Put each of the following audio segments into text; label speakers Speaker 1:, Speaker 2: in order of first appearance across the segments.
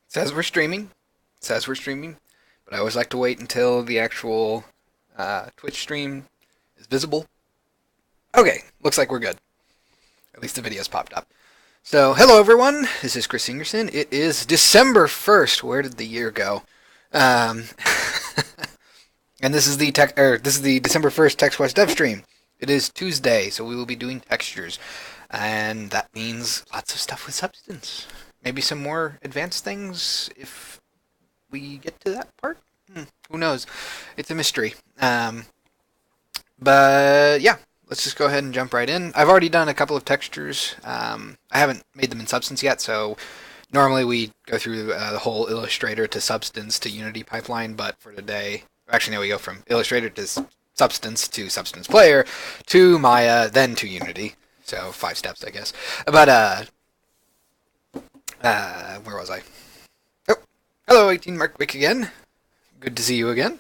Speaker 1: Says we're streaming. Says we're streaming. But I always like to wait until the actual Twitch stream is visible. Okay, looks like we're good. At least the video's popped up. So, hello everyone. This is Chris Ingerson. It is December 1st. Where did the year go? Um, and this is the December 1st TextQuest dev stream. It is Tuesday, so we will be doing textures. And that means lots of stuff with substance. Maybe some more advanced things if we get to that part. Who knows? It's a mystery. But yeah, let's just go ahead and jump right in. I've already done a couple of textures. I haven't made them in Substance yet, so normally we go through the whole Illustrator to Substance to Unity pipeline, but for today, actually no, we go from Illustrator to Substance Player to Maya, then to Unity. So 5 steps, I guess. But where was I? Oh, hello, 18 Mark Wick again. Good to see you again.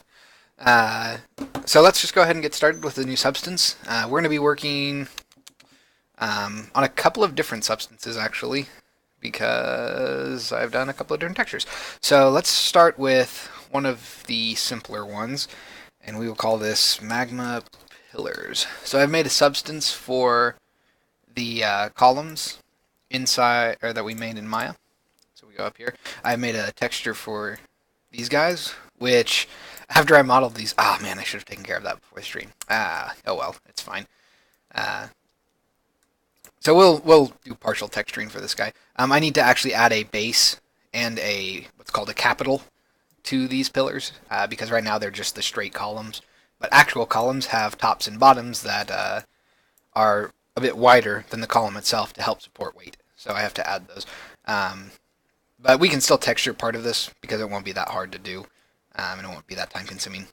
Speaker 1: So let's just go ahead and get started with the new substance. We're going to be working on a couple of different substances, actually, because I've done a couple of different textures. So let's start with one of the simpler ones, and we will call this magma pillars. So I've made a substance for the columns inside, or that we made in Maya. So we go up here. I've made a texture for these guys, which after I modeled these, man, I should have taken care of that before the stream. Oh well, it's fine. So we'll do partial texturing for this guy. I need to actually add a base and a what's called a capital to these pillars because right now they're just the straight columns. But actual columns have tops and bottoms that are a bit wider than the column itself to help support weight. So I have to add those. But we can still texture part of this because it won't be that hard to do. And it won't be that time consuming.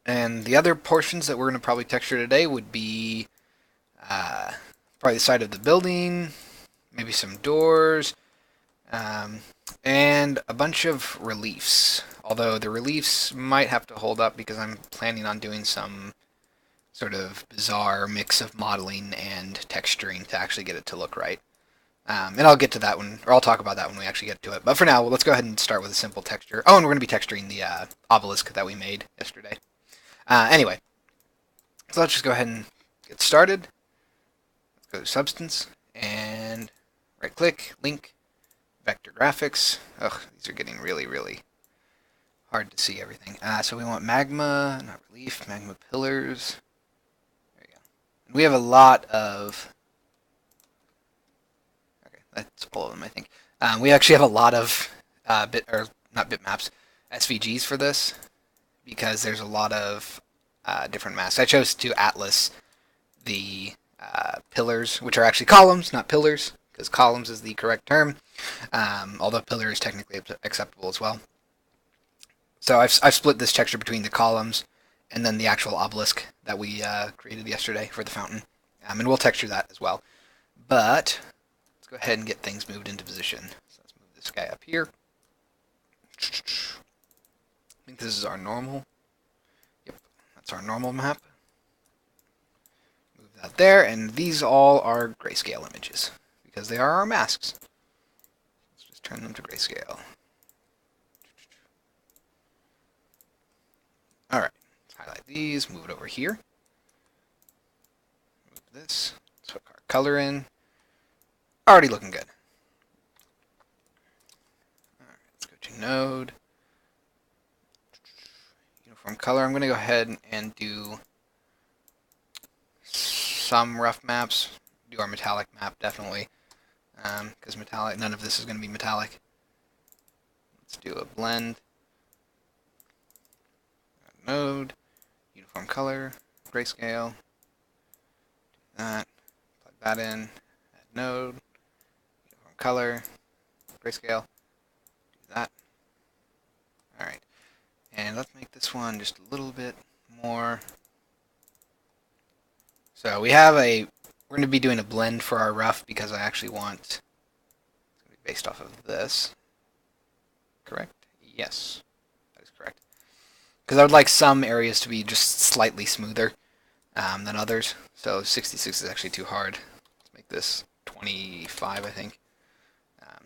Speaker 1: And the other portions that we're going to probably texture today would be probably the side of the building, maybe some doors, and a bunch of reliefs. Although the reliefs might have to hold up because I'm planning on doing some sort of bizarre mix of modeling and texturing to actually get it to look right. And I'll get to that one, or I'll talk about that when we actually get to it. But for now, let's go ahead and start with a simple texture. Oh, and we're going to be texturing the obelisk that we made yesterday. Anyway, so let's just go ahead and get started. Let's go to Substance, and right-click, Link, Vector Graphics. Ugh, these are getting really, really hard to see everything. So we want magma, not relief, magma pillars. There you go. And we have a lot of... That's all of them, I think. We actually have a lot of not bitmaps, SVGs for this because there's a lot of different masks. I chose to atlas the pillars, which are actually columns, not pillars, because columns is the correct term, although pillar is technically acceptable as well. So I've split this texture between the columns and then the actual obelisk that we created yesterday for the fountain, and we'll texture that as well. But let's go ahead and get things moved into position. So let's move this guy up here. I think this is our normal. Yep, that's our normal map. Move that there, and these all are grayscale images because they are our masks. Let's just turn them to grayscale. Alright, let's highlight these, move it over here. Move this, let's hook our color in. Already looking good. Alright, let's go to node. Uniform color. I'm going to go ahead and do some rough maps. Do our metallic map, definitely. Because metallic, none of this is going to be metallic. Let's do a blend. Node. Uniform color. Grayscale. Do that. Plug that in. Add node. Color, grayscale, do that. Alright, and let's make this one just a little bit more. So we have we're going to be doing a blend for our rough because I actually want, it's going to be based off of this. Correct? Yes, that is correct. Because I would like some areas to be just slightly smoother than others. So 66 is actually too hard. Let's make this 25, I think.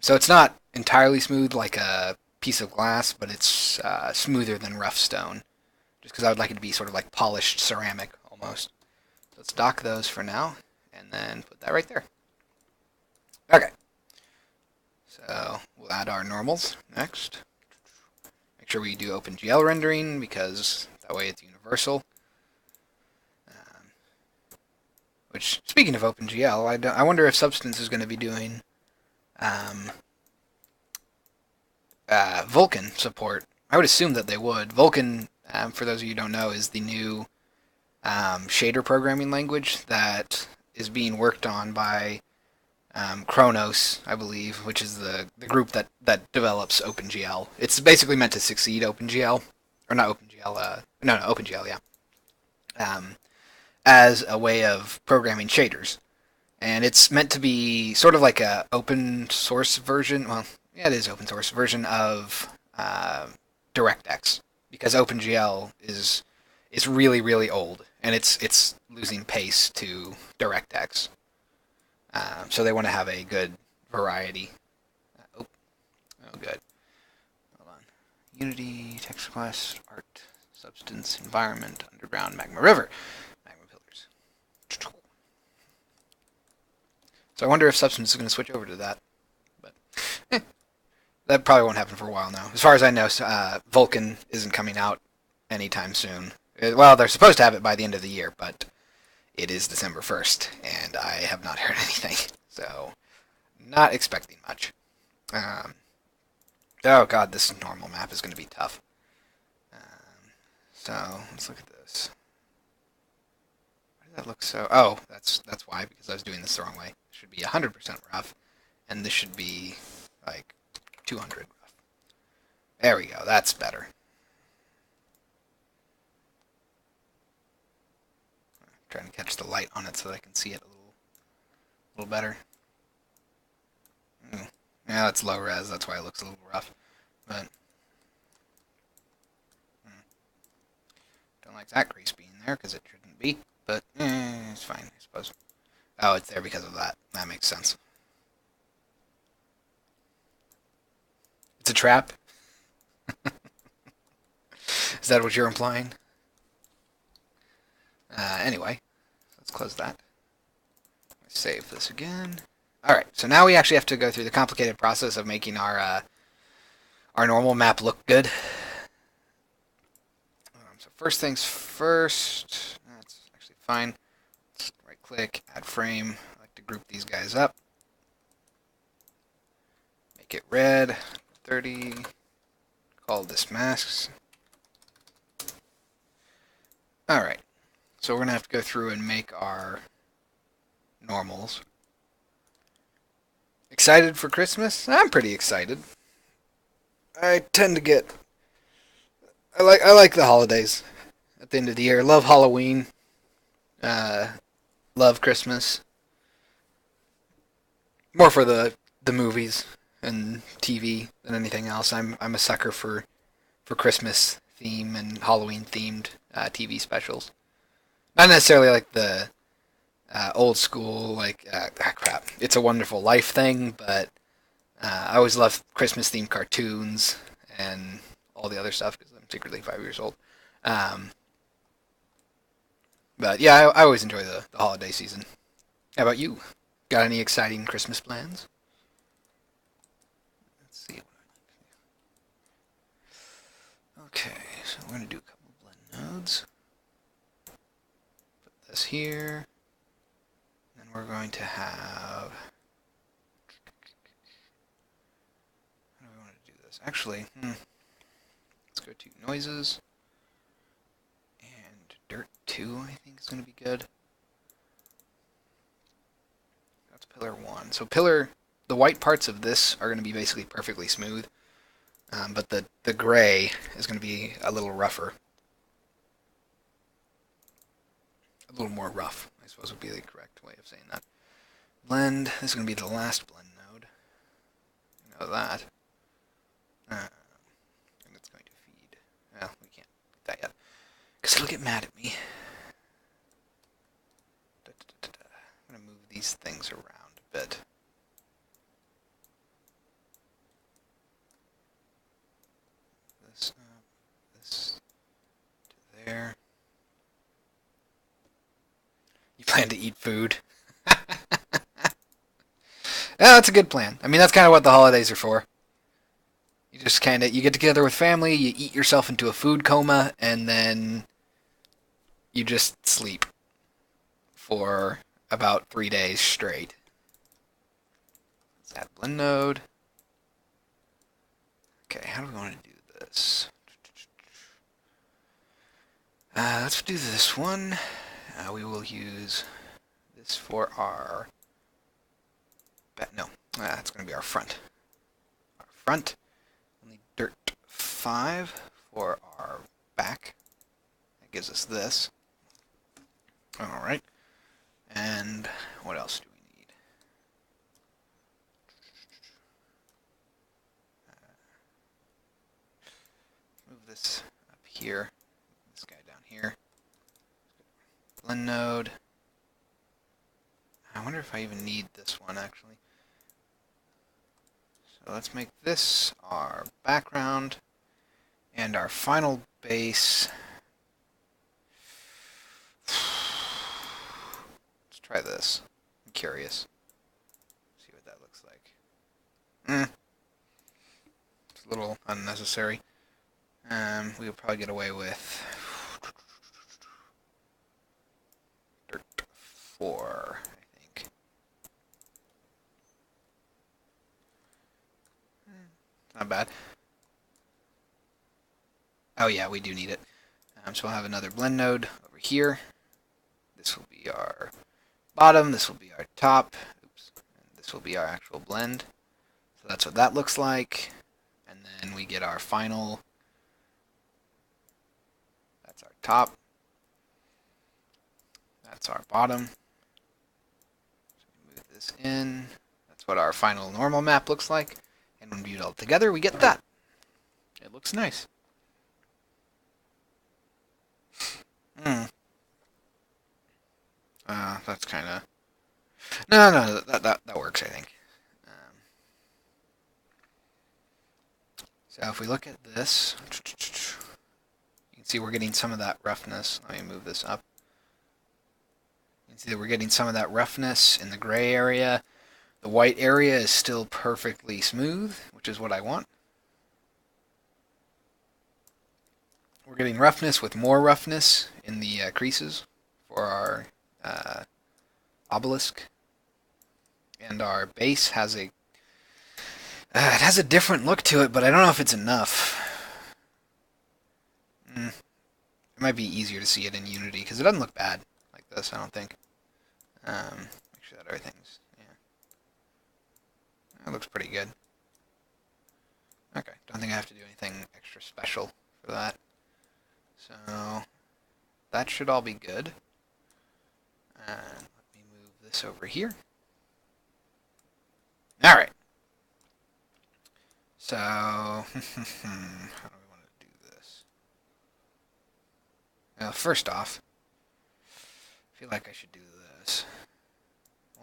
Speaker 1: So it's not entirely smooth like a piece of glass, but it's smoother than rough stone. Just because I would like it to be sort of like polished ceramic almost. So let's dock those for now, and then put that right there. Okay. So we'll add our normals next. Make sure we do OpenGL rendering because that way it's universal. Which, speaking of OpenGL, I wonder if Substance is going to be doing Vulkan support. I would assume that they would. Vulkan, for those of you who don't know, is the new shader programming language that is being worked on by Khronos, I believe, which is the group that develops OpenGL. It's basically meant to succeed OpenGL, or not OpenGL. No, OpenGL, yeah. As a way of programming shaders, and it's meant to be sort of like a open source version. Well, yeah, it is open source version of DirectX because OpenGL is really really old and it's losing pace to DirectX. So they want to have a good variety. Oh, good. Hold on. Unity, text class, art, substance, environment, underground, magma river, magma pillars. So I wonder if Substance is going to switch over to that. But that probably won't happen for a while now. As far as I know, Vulkan isn't coming out anytime soon. Well, they're supposed to have it by the end of the year, but it is December 1st, and I have not heard anything. So, not expecting much. Oh god, this normal map is going to be tough. So, let's look at this. Why does that look so... Oh, that's why, because I was doing this the wrong way. It should be 100% rough, and this should be, like, 200 rough. There we go, that's better. I'm trying to catch the light on it so that I can see it a little better. Yeah, it's low res, that's why it looks a little rough. But don't like that grease being there because it shouldn't be. But it's fine, I suppose. Oh, it's there because of that. That makes sense. It's a trap. Is that what you're implying? Anyway, let's close that. Save this again. Alright, so now we actually have to go through the complicated process of making our normal map look good. So first things first, that's actually fine. Let's right click, add frame. I like to group these guys up. Make it red, 30. Call this masks. Alright, so we're going to have to go through and make our normals. Excited for Christmas? I'm pretty excited. I tend to get... I like the holidays at the end of the year. Love Halloween. Love Christmas. More for the movies and TV than anything else. I'm a sucker for Christmas theme and Halloween themed TV specials. Not necessarily like the old school like crap. It's a Wonderful Life thing, but I always love Christmas themed cartoons and all the other stuff because I'm secretly 5 years old. But yeah, I always enjoy the holiday season. How about you? Got any exciting Christmas plans? Let's see. Okay, so we're going to do a couple of blend nodes. Put this here. And we're going to have... How do we want to do this? Actually, let's go to noises. And dirt 2, I think, is going to be good. That's pillar 1. So the white parts of this are going to be basically perfectly smooth. But the gray is going to be a little rougher. A little more rough, I suppose would be the correct way of saying that. Blend, this is going to be the last blend node. You know that. And it's going to feed. Well, we can't get that yet. Because it'll get mad at me. I'm going to move these things around a bit. You plan to eat food. Yeah, that's a good plan. I mean, that's kind of what the holidays are for. You just kind of you get together with family, you eat yourself into a food coma, and then you just sleep for about 3 days straight. Let's add blend node. Okay, how do we want to do this? Let's do this one. We will use this for our... No, that's going to be our front. Our front. We'll need dirt 5 for our back. That gives us this. Alright. And what else do we need? Move this up here. This guy down here. Blend node. I wonder if I even need this one, actually. So let's make this our background. And our final base. Let's try this. I'm curious. See what that looks like. It's a little unnecessary. We would probably get away with dirt 4, I think. Not bad. Oh yeah, we do need it. So we'll have another blend node over here. This will be our bottom, this will be our top. Oops. And this will be our actual blend. So that's what that looks like. And then we get our final. That's our top. That's our bottom. So we move this in. That's what our final normal map looks like. And when viewed all together, we get that. It looks nice. That's kind of... No, that works, I think. So if we look at this, you can see we're getting some of that roughness. Let me move this up. You can see that we're getting some of that roughness in the gray area. The white area is still perfectly smooth, which is what I want. We're getting roughness with more roughness in the creases for our obelisk. And our base has a it has a different look to it, but I don't know if it's enough. It might be easier to see it in Unity, because it doesn't look bad like this, I don't think. Make sure that everything's... yeah. That looks pretty good. Okay, don't think I have to do anything extra special for that. So, that should all be good. And let me move this over here. Alright. So, how do we want to do this? Well, first off, I feel like I should do this.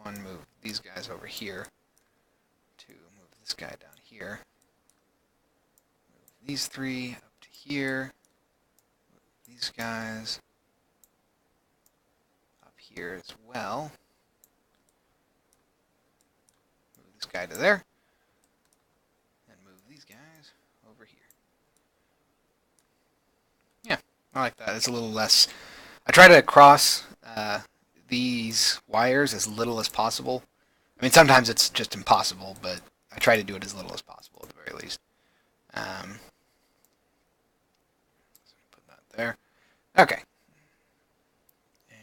Speaker 1: One, move these guys over here. Two, move this guy down here. Move these three up to here. Move these guys up here as well. Move this guy to there. I like that. It's a little less... I try to cross these wires as little as possible. I mean, sometimes it's just impossible, but I try to do it as little as possible at the very least. Put that there. Okay.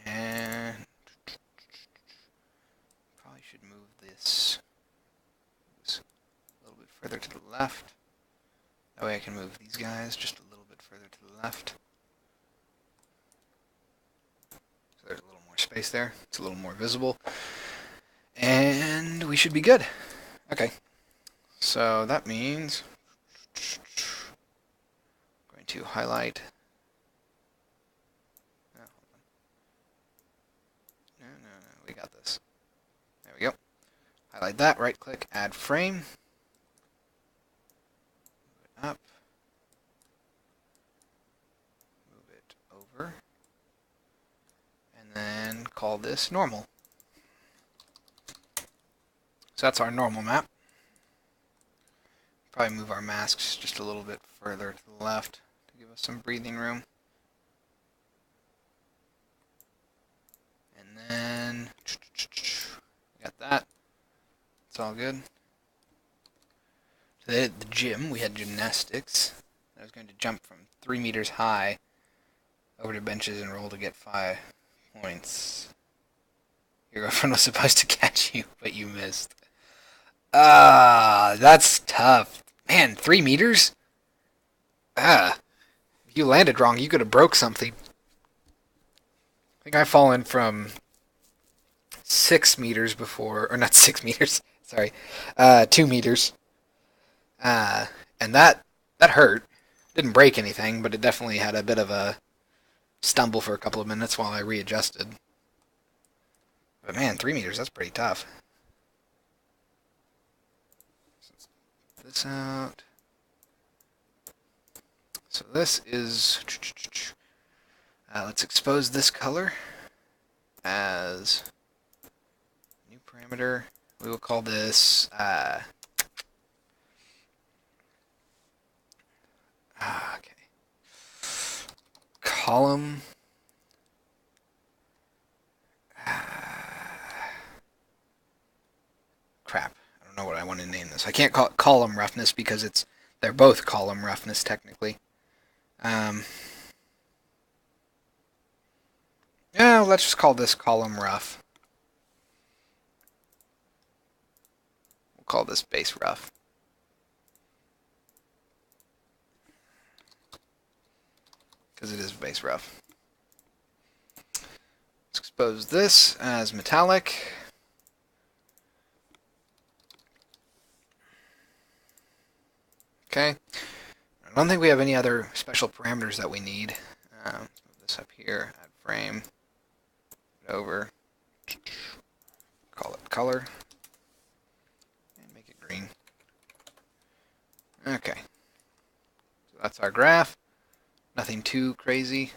Speaker 1: And probably should move this a little bit further to the left. That way I can move these guys just a little bit further to the left. There's a little more space there. It's a little more visible. And we should be good. Okay. So that means I'm going to highlight. No, we got this. There we go. Highlight that, right click, add frame. Move it up. Move it over. And then call this normal. So that's our normal map. Probably move our masks just a little bit further to the left to give us some breathing room. And then, got that. It's all good. Today at the gym, we had gymnastics. I was going to jump from 3 meters high over to benches and roll to get 5 points. Your girlfriend was supposed to catch you, but you missed. Ah, that's tough. Man, 3 meters? If you landed wrong, you could have broke something. I think I've fallen from 6 meters before, or not 6 meters, sorry, 2 meters. And that hurt. Didn't break anything, but it definitely had a bit of a stumble for a couple of minutes while I readjusted. But man, 3 meters, that's pretty tough. Let's get this out. So this is, let's expose this color as new parameter. We will call this, okay, column. Crap, I don't know what I want to name this. I can't call it column roughness because they're both column roughness technically. Yeah, let's just call this column rough. We'll call this base rough. Because it is base rough. Let's expose this as metallic. Okay. I don't think we have any other special parameters that we need. Move this up here, add frame, over, call it color, and make it green. Okay. So that's our graph. Nothing too crazy.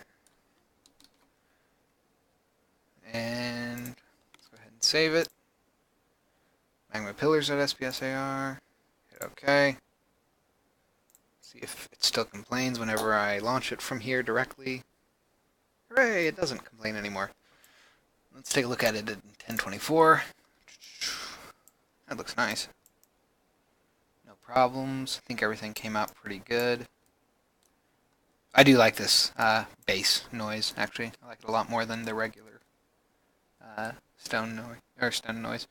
Speaker 1: And let's go ahead and save it. Magma pillars.spsar. Hit OK. See if it still complains whenever I launch it from here directly. Hooray, it doesn't complain anymore. Let's take a look at it in 1024. That looks nice. No problems. I think everything came out pretty good. I do like this bass noise, actually. I like it a lot more than the regular stone noise.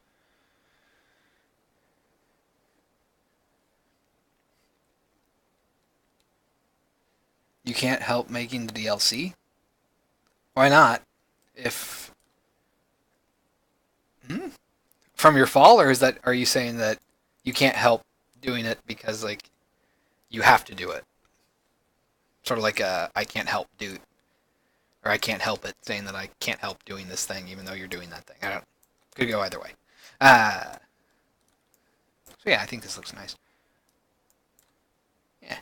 Speaker 1: You can't help making the DLC? Why not? If from your fall, or are you saying that you can't help doing it because like you have to do it? Sort of like I can't help do, or I can't help it, saying that I can't help doing this thing even though you're doing that thing. I don't. Could go either way. So yeah, I think this looks nice. Yeah.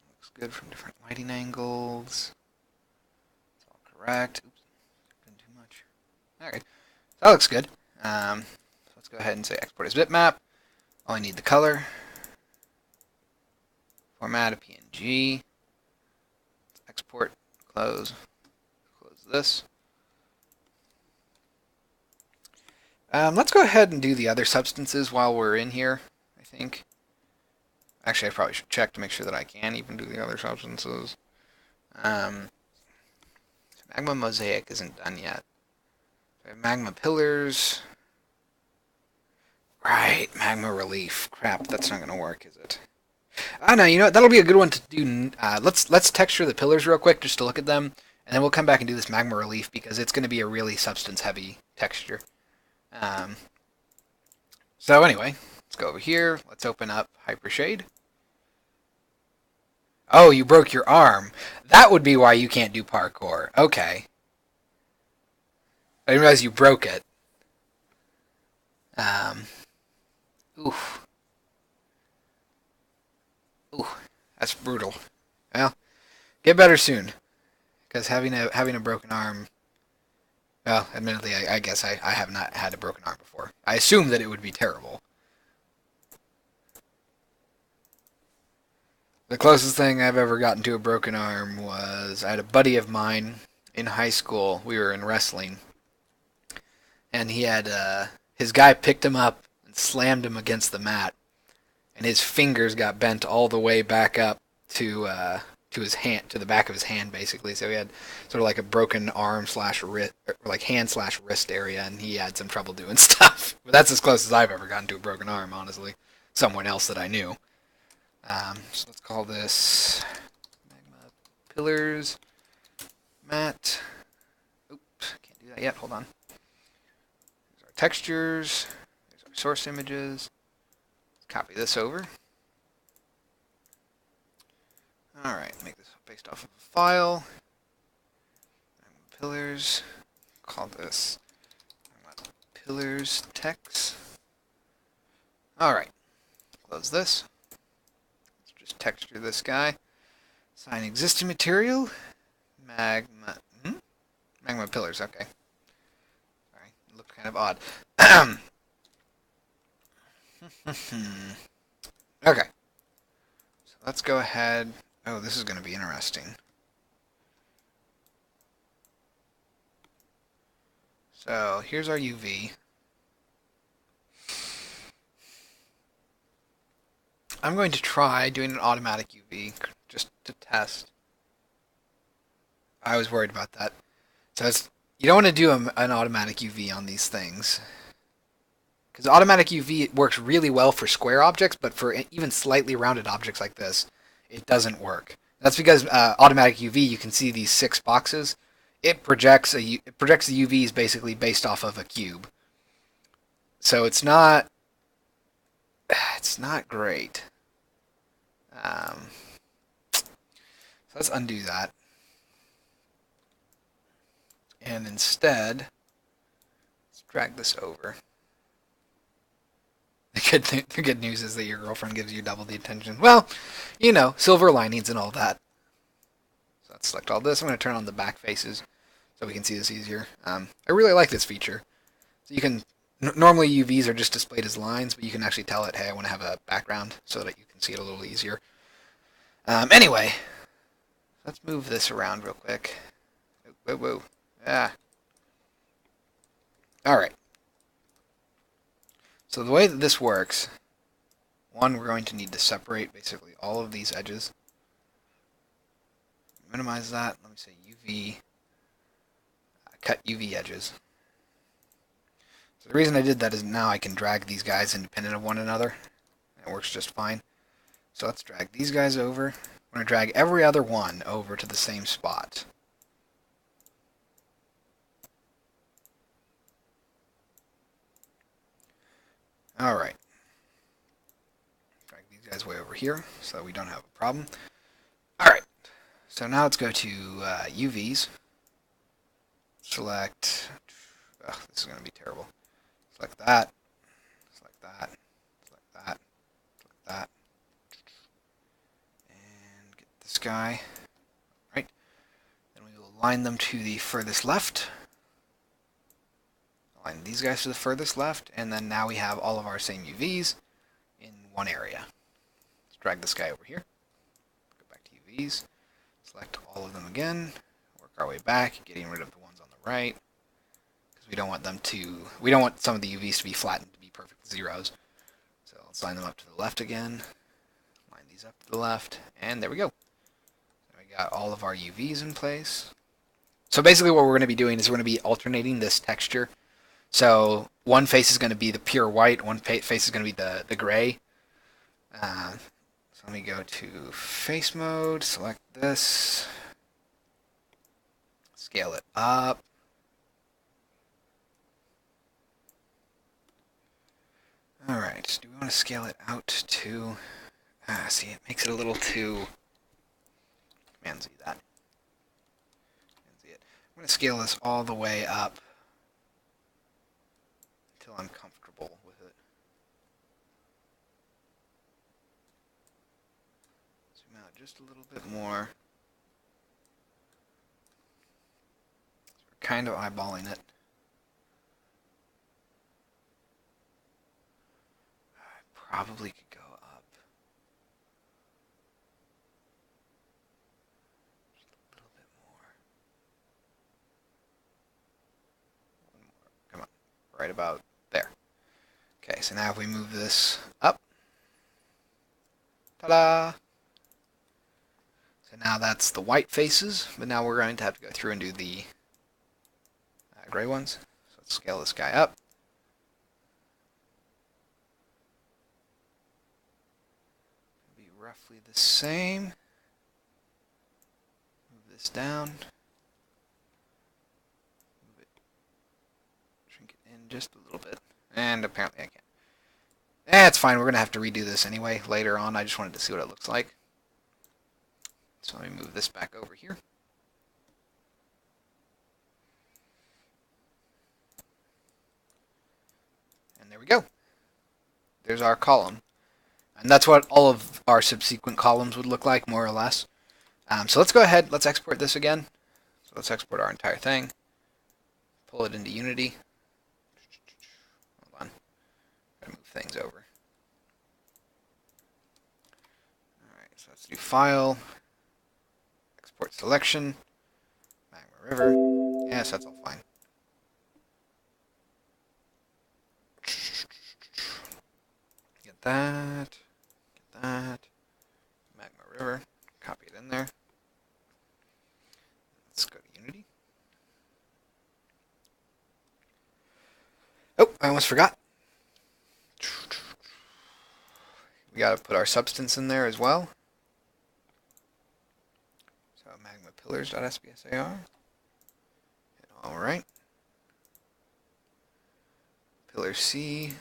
Speaker 1: Looks good from different lighting angles. It's all correct. Oops, didn't do much. Alright, so that looks good. So let's go ahead and say export as bitmap. Only need the color. Format a PNG. Let's export, close this. Let's go ahead and do the other substances while we're in here, I think. Actually, I probably should check to make sure that I can even do the other substances. Magma mosaic isn't done yet. So I have magma pillars. Right, magma relief. Crap, that's not going to work, is it? Ah, no, you know what? That'll be a good one to do. Let's texture the pillars real quick just to look at them, and then we'll come back and do this magma relief because it's going to be a really substance-heavy texture. So anyway, let's go over here. Let's open up Hypershade. Oh, you broke your arm. That would be why you can't do parkour. Okay. I didn't realize you broke it. Oof. Ooh, that's brutal. Well, Get better soon, because having a broken arm. Well, admittedly, I guess I have not had a broken arm before. I assume that it would be terrible. The closest thing I've ever gotten to a broken arm was I had a buddy of mine in high school. We were in wrestling, and he had his guy picked him up and slammed him against the mat, and his fingers got bent all the way back up to his hand, to the back of his hand, basically. So he had sort of like a broken arm slash wrist, or like hand slash wrist area, and he had some trouble doing stuff. But that's as close as I've ever gotten to a broken arm, honestly. Someone else that I knew. So let's call this Magma Pillars Mat. Oops, can't do that yet. Hold on. There's our textures. There's our source images. Let's copy this over. Alright, make this based off of a file. Magma Pillars. Call this Magma Pillars text. Alright, close this. Just texture this guy. Assign existing material. Magma. Magma pillars. Okay. Sorry, it looked kind of odd. Okay. So let's go ahead. Oh, this is going to be interesting. So here's our UV. I'm going to try doing an automatic UV just to test. I was worried about that. So you don't want to do an automatic UV on these things. Because automatic UV works really well for square objects, but for even slightly rounded objects like this, it doesn't work. That's because automatic UV, you can see these 6 boxes. It projects the UVs basically based off of a cube. So it's not great. So let's undo that. And instead, let's drag this over. The good news is that your girlfriend gives you double the attention. Well, you know, silver linings and all that. So let's select all this. I'm going to turn on the back faces so we can see this easier. I really like this feature. So you can, normally UVs are just displayed as lines, but you can actually tell it, hey, I want to have a background so that you can see it a little easier. Anyway, let's move this around real quick. Whoa, whoa. Ah. Alright. So the way that this works, one, we're going to need to separate basically all of these edges. Minimize that. Let me say UV. Cut UV edges. So the reason I did that is now I can drag these guys independent of one another. It works just fine. So let's drag these guys over. I'm going to drag every other one over to the same spot. Alright. Drag these guys way over here so that we don't have a problem. Alright. So now let's go to UVs. Select. Ugh, this is going to be terrible. Select that. Select that. Select that. Select that. And get this guy. Right. Then we will align them to the furthest left. Align these guys to the furthest left. And then now we have all of our same UVs in one area. Let's drag this guy over here. Go back to UVs. Select all of them again. Work our way back, getting rid of the ones on the right. Because we don't want them to, we don't want some of the UVs to be flattened to be perfect zeros. So let's line them up to the left again. Line these up to the left. And there we go. So we got all of our UVs in place. So basically what we're going to be doing is we're going to be alternating this texture. So one face is going to be the pure white, one face is going to be the gray. So let me go to face mode, select this, scale it up. Alright, do we want to scale it out to, see, it makes it a little too, Command Z that. Command Z it. I'm going to scale this all the way up until I'm comfortable with it. Zoom out just a little bit more. kind of eyeballing it. I probably could go up just a little bit more. One more. Come on. Right about there. Okay, so now if we move this up. Ta-da! So now that's the white faces, but now we're going to have to go through and do the gray ones. So let's scale this guy up. Be roughly the same. Move this down. Move it. Shrink it in just a little bit. And apparently I can't. It's fine. We're going to have to redo this anyway later on. I just wanted to see what it looks like. So let me move this back over here. And there we go. There's our column. And that's what all of our subsequent columns would look like, more or less. So let's go ahead. Let's export this again. So let's export our entire thing. Pull it into Unity. Hold on. Gotta move things over. Alright, so let's do File. Export Selection. Magma River. Yes, that's all fine. Get that. Get that. Magma River. Copy it in there. Let's go to Unity. Oh, I almost forgot. We gotta put our substance in there as well. So magma pillars.sbsar. Alright. Pillar C is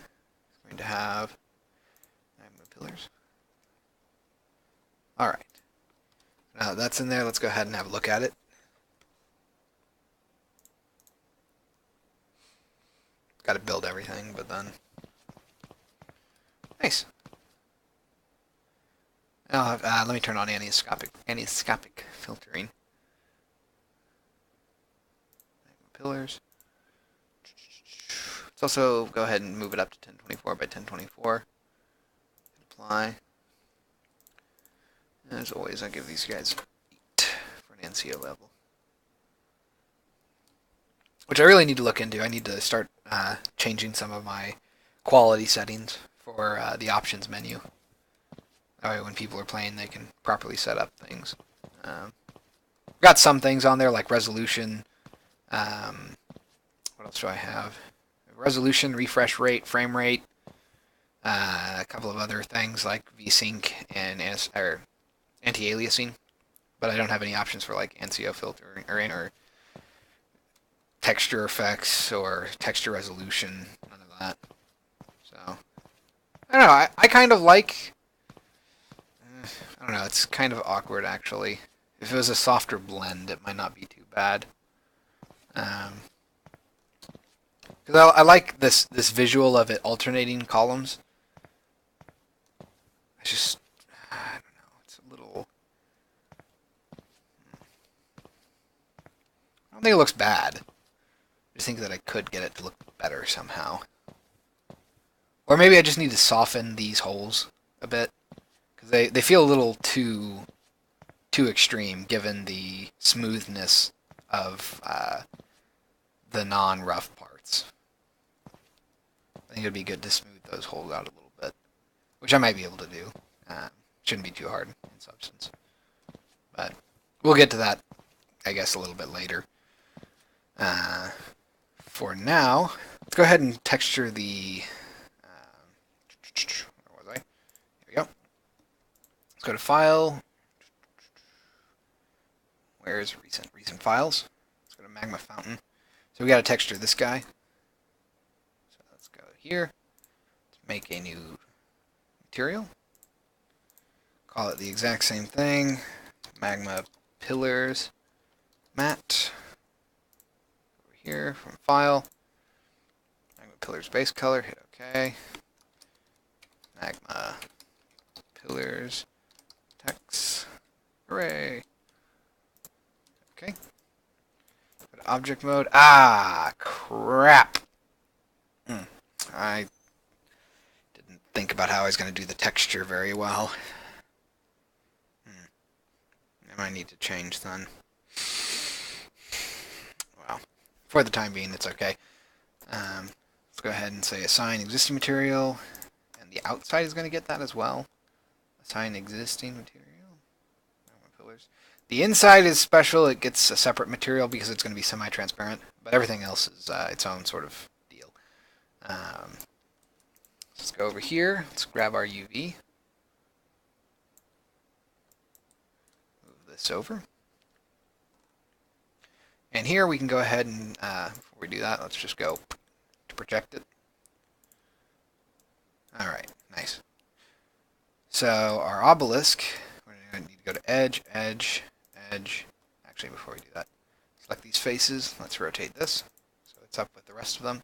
Speaker 1: going to have magma pillars. Alright. Now that that's in there, let's go ahead and have a look at it. Got to build everything, but then... Nice. Let me turn on anisotropic filtering. Pillars. Let's also go ahead and move it up to 1024 by 1024. Apply. As always, I give these guys 8 for an NCO level. Which I really need to look into. I need to start changing some of my quality settings for the options menu. That way when people are playing, they can properly set up things. Got some things on there like resolution. What else do I have? Resolution, refresh rate, frame rate. A couple of other things like VSync and anti-aliasing. But I don't have any options for like NCO filtering or texture effects or texture resolution. None of that. So, I don't know. I kind of like... I don't know. It's kind of awkward, actually. If it was a softer blend, it might not be too bad. Because I like this visual of it alternating columns. I don't know. It's a little... I don't think it looks bad. I just think that I could get it to look better somehow. Or maybe I just need to soften these holes a bit. Because they feel a little too extreme given the smoothness of the non-rough parts. I think it would be good to smooth those holes out a little bit. Which I might be able to do. Shouldn't be too hard in Substance. But we'll get to that, I guess, a little bit later. For now, let's go ahead and texture the... where was I? Here we go. Let's go to File. Where's recent files? Let's go to Magma Fountain. So we got to texture this guy. So let's go here. Let's make a new material. Call it the exact same thing. Magma Pillars Matte. Over here from File. Magma Pillars base color. Hit OK. Magma Pillars text. Hooray! Okay. Go to object mode. Ah, crap. I didn't think about how I was going to do the texture very well. I might need to change then. Well, for the time being, it's okay. Let's go ahead and say assign existing material, and the outside is going to get that as well. Assign existing material. Pillars. The inside is special. It gets a separate material because it's going to be semi-transparent, but everything else is its own sort of deal. Let's go over here. Let's grab our UV. Move this over. And here we can go ahead and, before we do that, let's just go to project it. Alright, nice. So our obelisk, we're going to need to go to edge, edge, edge. Actually, before we do that, select these faces. Let's rotate this so it's up with the rest of them.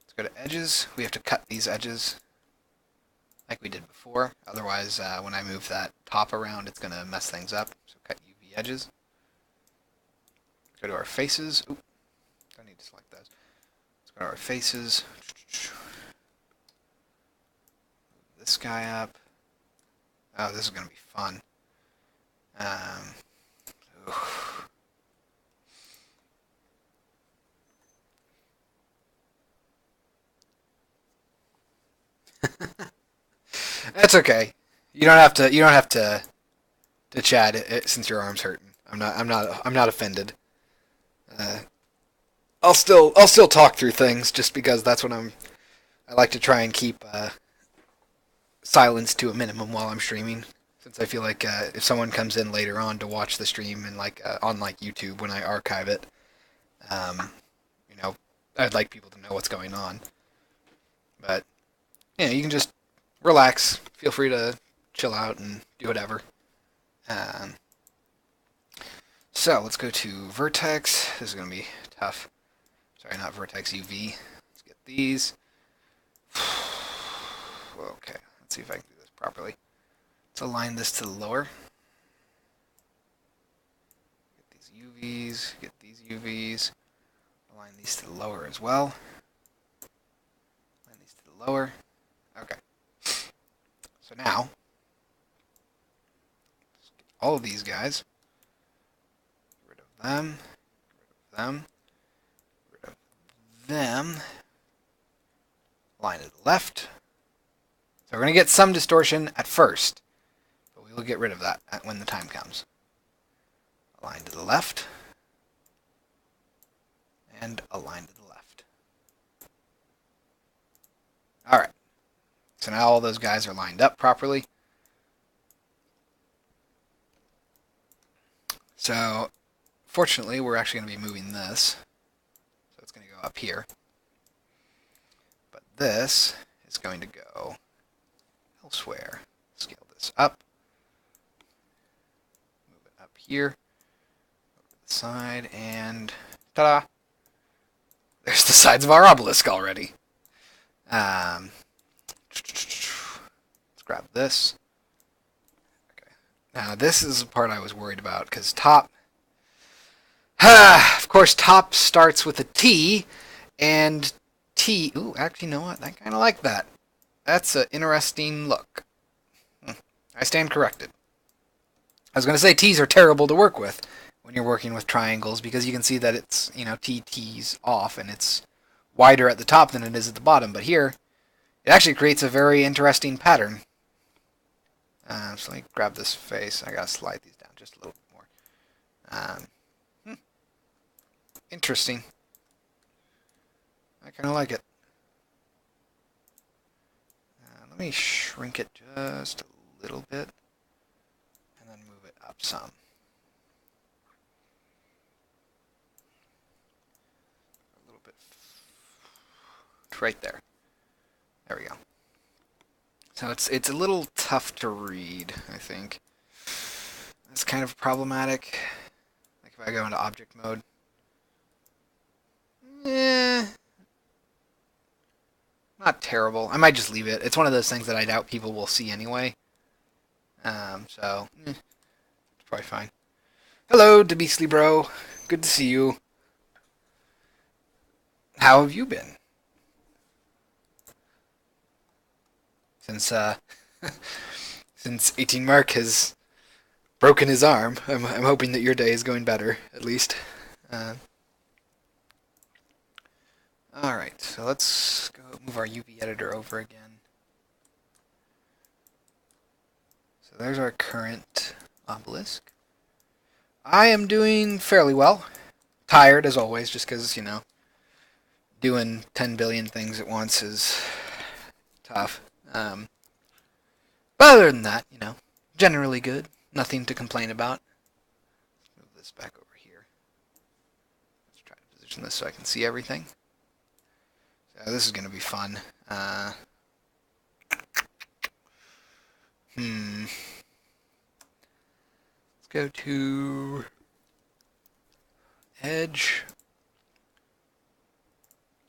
Speaker 1: Let's go to edges. We have to cut these edges like we did before. Otherwise, when I move that top around, it's going to mess things up. So cut UV edges. Go to our faces. Oop, don't need to select those. Let's go to our faces. Move this guy up. Oh, this is going to be fun. That's okay. You don't have to. You don't have to chat it, since your arm's hurting. I'm not offended. I'll still talk through things just because that's what I like to try and keep silence to a minimum while I'm streaming. Since I feel like if someone comes in later on to watch the stream and on YouTube when I archive it, you know, I'd like people to know what's going on. But yeah, you can just relax. Feel free to chill out and do whatever. So let's go to vertex. This is going to be tough. Sorry, not vertex, UV. Let's get these. Okay, let's see if I can do this properly. Let's align this to the lower. Get these UVs, get these UVs. Align these to the lower as well. Align these to the lower. Okay. So now, let's get all of these guys. Get rid of them. Get rid of them. Get rid of them. Align to the left. So we're going to get some distortion at first, but we will get rid of that when the time comes. Align to the left, and align to the left. Alright, so now all those guys are lined up properly. So, fortunately, we're actually going to be moving this, so it's going to go up here. But this is going to go elsewhere. Scale this up. Move it up here. Over to the side, and ta-da! There's the sides of our obelisk already. Let's grab this. Okay. Now this is the part I was worried about, because top... of course, top starts with a T, and T... Ooh, actually, you know what? I kind of like that. That's an interesting look. I stand corrected. I was going to say T's are terrible to work with when you're working with triangles, because you can see that it's, T's off, and it's wider at the top than it is at the bottom. But here, it actually creates a very interesting pattern. So let me grab this face. I got to slide these down just a little bit more. Interesting. I kind of like it. Let me shrink it just a little bit, and then move it up some. A little bit. Right there. There we go. So it's a little tough to read, I think. It's kind of problematic. Like if I go into object mode. Not terrible. I might just leave it. It's one of those things that I doubt people will see anyway. So, it's probably fine. Hello, DeBeastly Bro. Good to see you. How have you been? Since since 18 Mark has broken his arm, I'm hoping that your day is going better, at least. Uh, Alright, so let's go move our UV editor over again. So there's our current obelisk. I am doing fairly well. Tired, as always, just because, doing 10 billion things at once is tough. But other than that, generally good. Nothing to complain about. Let's move this back over here. Let's try to position this so I can see everything. So this is going to be fun. Let's go to edge.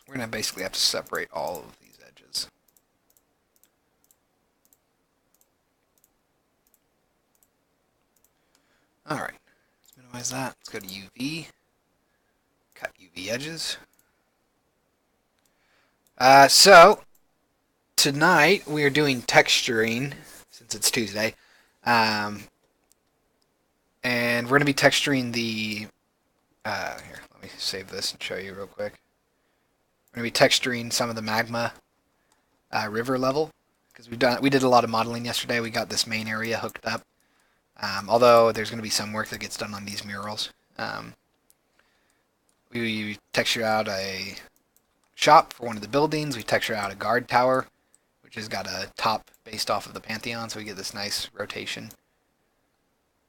Speaker 1: We're going to basically have to separate all of these edges. Alright, let's minimize that. Let's go to UV. Cut UV edges. So, tonight we are doing texturing, since it's Tuesday. And we're going to be texturing the... here, let me save this and show you real quick. We're going to be texturing some of the magma river level, because we did a lot of modeling yesterday. We got this main area hooked up. Although there's going to be some work that gets done on these murals. We texture out a shop for one of the buildings. We texture out a guard tower, which has got a top based off of the Pantheon, so we get this nice rotation.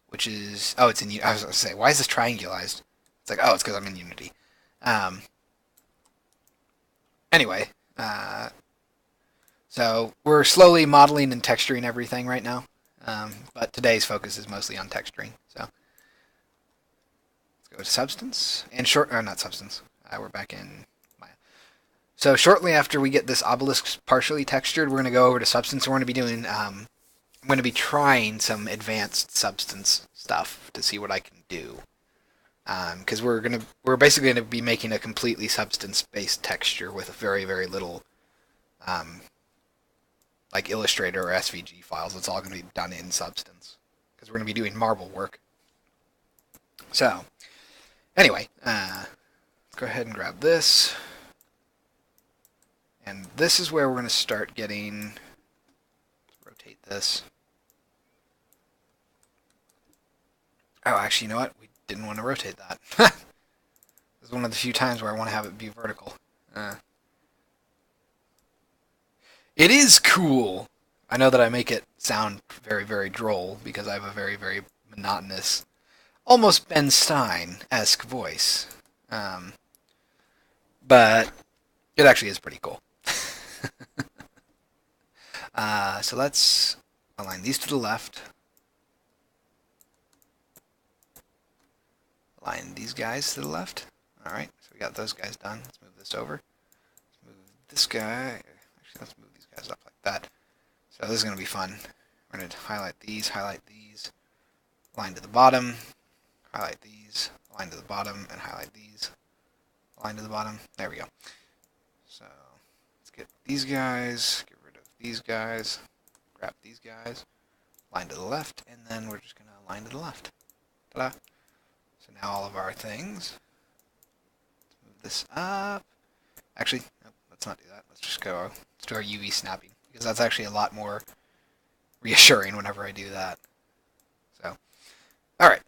Speaker 1: Which is... Oh, it's in... I was going to say, why is this triangularized? It's like, oh, it's because I'm in Unity. Anyway, so we're slowly modeling and texturing everything right now. But today's focus is mostly on texturing. So let's go to substance and not substance. We're back in Maya. So shortly after we get this obelisk partially textured, we're going to go over to substance. We're going to be doing. I'm going to be trying some advanced substance stuff to see what I can do. Because we're basically going to be making a completely substance-based texture with very, very little. Like Illustrator or SVG files. It's all going to be done in Substance, because we're going to be doing marble work. So, anyway, let's go ahead and grab this. And this is where we're going to start getting... Rotate this. Oh, actually, you know what? We didn't want to rotate that. This is one of the few times where I want to have it be vertical. It is cool! I know that I make it sound very, very droll, because I have a very, very monotonous, almost Ben Stein-esque voice. But it actually is pretty cool. So let's align these to the left. Align these guys to the left. Alright, so we got those guys done. Let's move this over. Let's move this guy. Actually, let's move these guys up like that. So this is going to be fun. We're going to highlight these, align to the bottom, highlight these, align to the bottom, and highlight these, align to the bottom. There we go. So let's get these guys, get rid of these guys, grab these guys, align to the left, and then we're just going to align to the left. Ta-da! So now all of our things. Let's move this up. Actually, nope, let's not do that. Let's just go. Let's do our UV snapping, because that's actually a lot more reassuring whenever I do that. So, all right.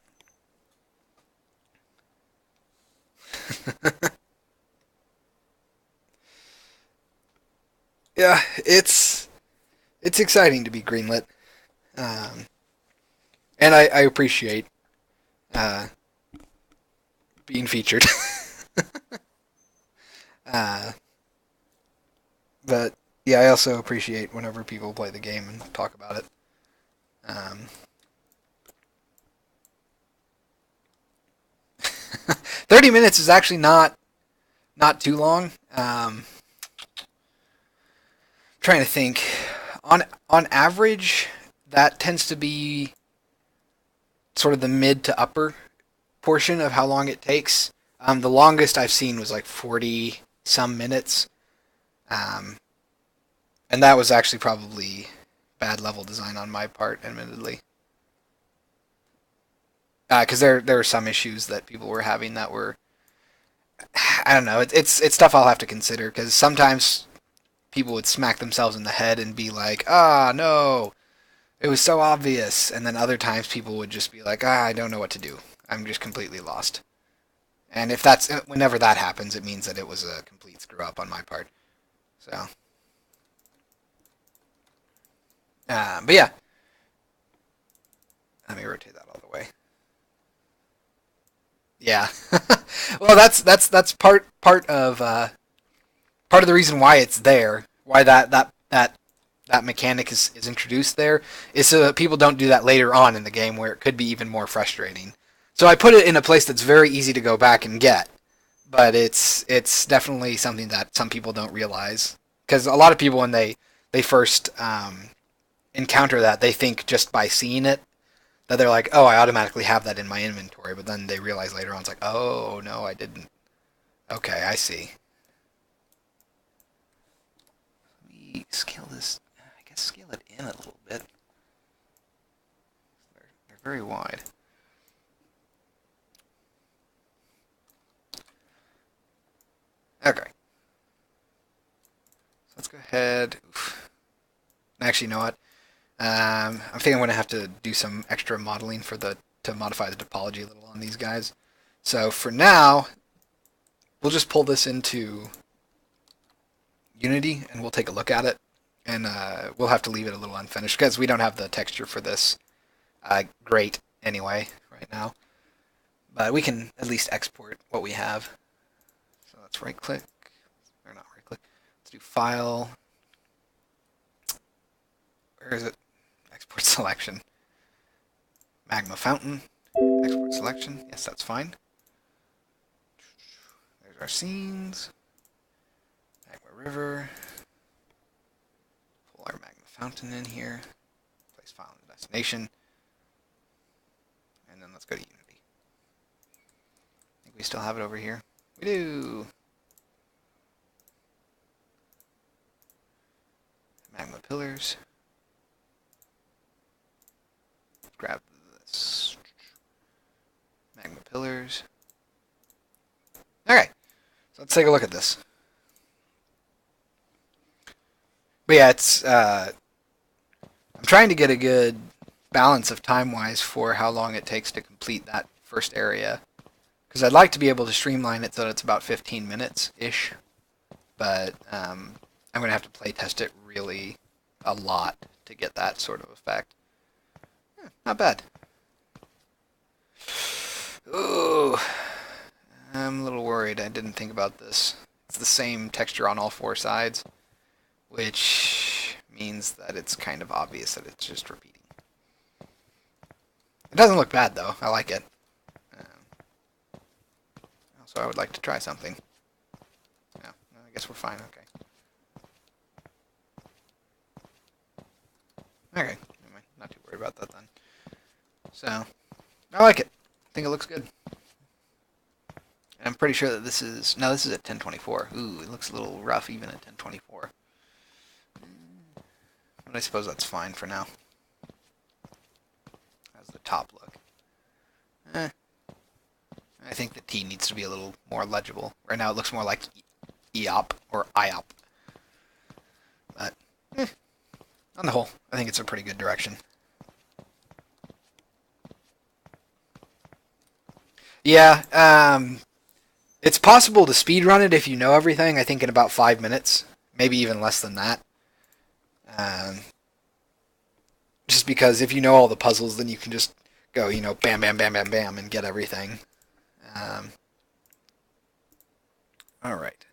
Speaker 1: Yeah, it's exciting to be greenlit, and I appreciate being featured. But yeah, I also appreciate whenever people play the game and talk about it. 30 minutes is actually not too long. Trying to think. On average, that tends to be sort of the mid to upper portion of how long it takes. The longest I've seen was like 40 some minutes. And that was actually probably bad level design on my part, admittedly. Because there were some issues that people were having that were, I don't know, it's stuff I'll have to consider, because sometimes people would smack themselves in the head and be like, ah, no, it was so obvious. And then other times people would just be like, ah, I don't know what to do. I'm just completely lost. And if that's, whenever that happens, it means that it was a complete screw up on my part. So, but yeah, let me rotate that all the way. Yeah. Well, that's part of the reason why it's there, why that mechanic is introduced there, is so that people don't do that later on in the game where it could be even more frustrating. So I put it in a place that's very easy to go back and get, but it's definitely something that some people don't realize, because a lot of people when they first encounter that, they think just by seeing it that they're like, oh, I automatically have that in my inventory, but then they realize later on it's like, oh no, I didn't. Okay, I see. Let me scale this. I guess scale it in a little bit. They're very wide. Okay. So let's go ahead. Oof. Actually, you know what? I think I'm going to have to do some extra modeling to modify the topology a little on these guys. So for now, we'll just pull this into Unity and we'll take a look at it. And we'll have to leave it a little unfinished because we don't have the texture for this great anyway right now. But we can at least export what we have. So let's right click, or not right click, let's do File. Where is it? Export selection. Magma Fountain. Export selection. Yes, that's fine. There's our scenes. Magma River. Pull our Magma Fountain in here. Place file in the destination. And then let's go to Unity. I think we still have it over here. We do. Magma Pillars. Grab this. Magma Pillars. Okay, so let's take a look at this. But yeah, it's I'm trying to get a good balance of time-wise for how long it takes to complete that first area, because I'd like to be able to streamline it so that it's about 15 minutes-ish, but I'm going to have to play test it really a lot to get that sort of effect. Not bad. Ooh, I'm a little worried. I didn't think about this. It's the same texture on all four sides, which means that it's kind of obvious that it's just repeating. It doesn't look bad, though. I like it. So I would like to try something. No, I guess we're fine. Okay. Okay. Anyway, not too worried about that then. So, I like it. I think it looks good. And I'm pretty sure that this is... No, this is at 1024. Ooh, it looks a little rough even at 1024. But I suppose that's fine for now. How's the top look? I think the T needs to be a little more legible. Right now it looks more like EOP or IOP. But, on the whole, I think it's a pretty good direction. Yeah, it's possible to speedrun it if you know everything, I think in about 5 minutes. Maybe even less than that. Just because if you know all the puzzles, then you can just go, you know, bam, bam, bam, bam, bam, and get everything. Alright.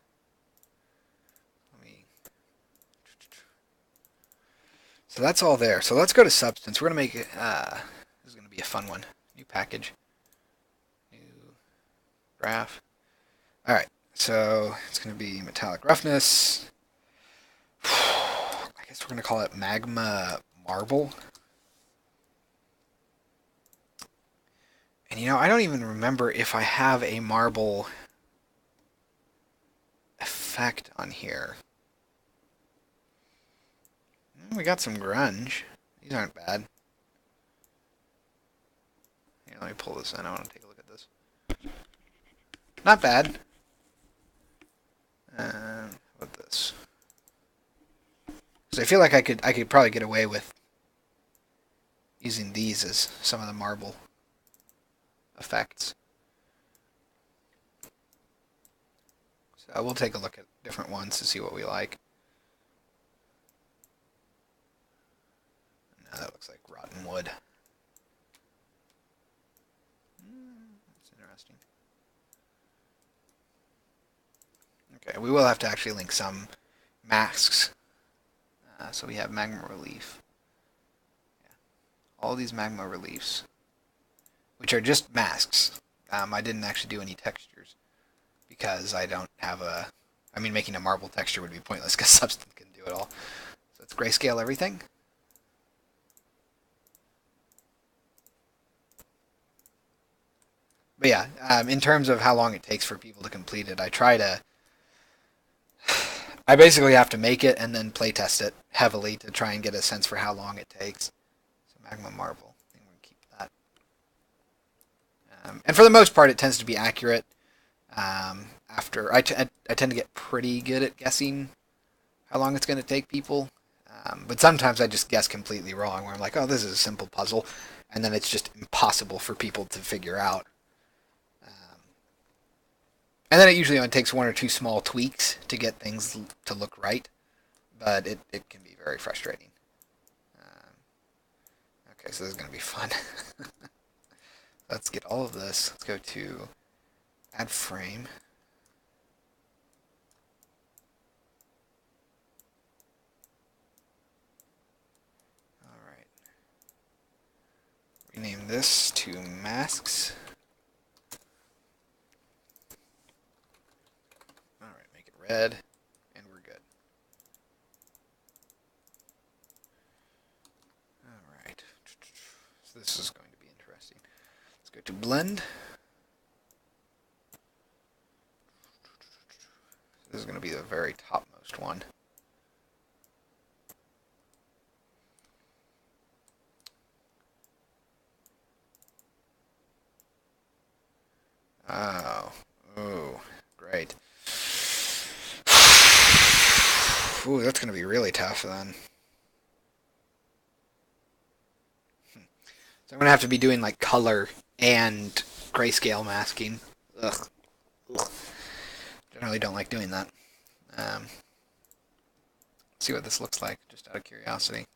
Speaker 1: So that's all there. So let's go to Substance. We're going to make it... this is going to be a fun one. New package. New graph. Alright. So it's going to be Metallic Roughness. I guess we're going to call it Magma Marble. And you know, I don't even remember if I have a marble effect on here. We got some grunge. These aren't bad. Here, let me pull this in. I want to take a look at this. Not bad. What this? So I feel like I could probably get away with using these as some of the marble effects. So we'll take a look at different ones to see what we like. Now that looks like rotten wood. That's interesting. Okay, we will have to actually link some masks. So we have magma relief. Yeah. All these magma reliefs, which are just masks. I didn't actually do any textures because I don't have a... I mean, making a marble texture would be pointless because Substance can do it all. So let's grayscale everything. But yeah, in terms of how long it takes for people to complete it, I basically have to make it and then playtest it heavily to try and get a sense for how long it takes. So magma marble, I think we're going to keep that. And for the most part, it tends to be accurate. After I tend to get pretty good at guessing how long it's going to take people. But sometimes I just guess completely wrong, where I'm like, oh, this is a simple puzzle, and then it's just impossible for people to figure out. And then it usually only takes one or two small tweaks to get things to look right, but it can be very frustrating. Okay, so this is going to be fun. Let's get all of this. Let's go to add frame. Alright. Rename this to masks. Alright, make it red, and we're good. Alright. So this is going to be interesting. Let's go to blend. This is going to be the very topmost one. Oh. Ooh. Great. Ooh, that's going to be really tough then. So I'm going to have to be doing like color and grayscale masking. Ugh. Generally don't like doing that. Let's see what this looks like, just out of curiosity.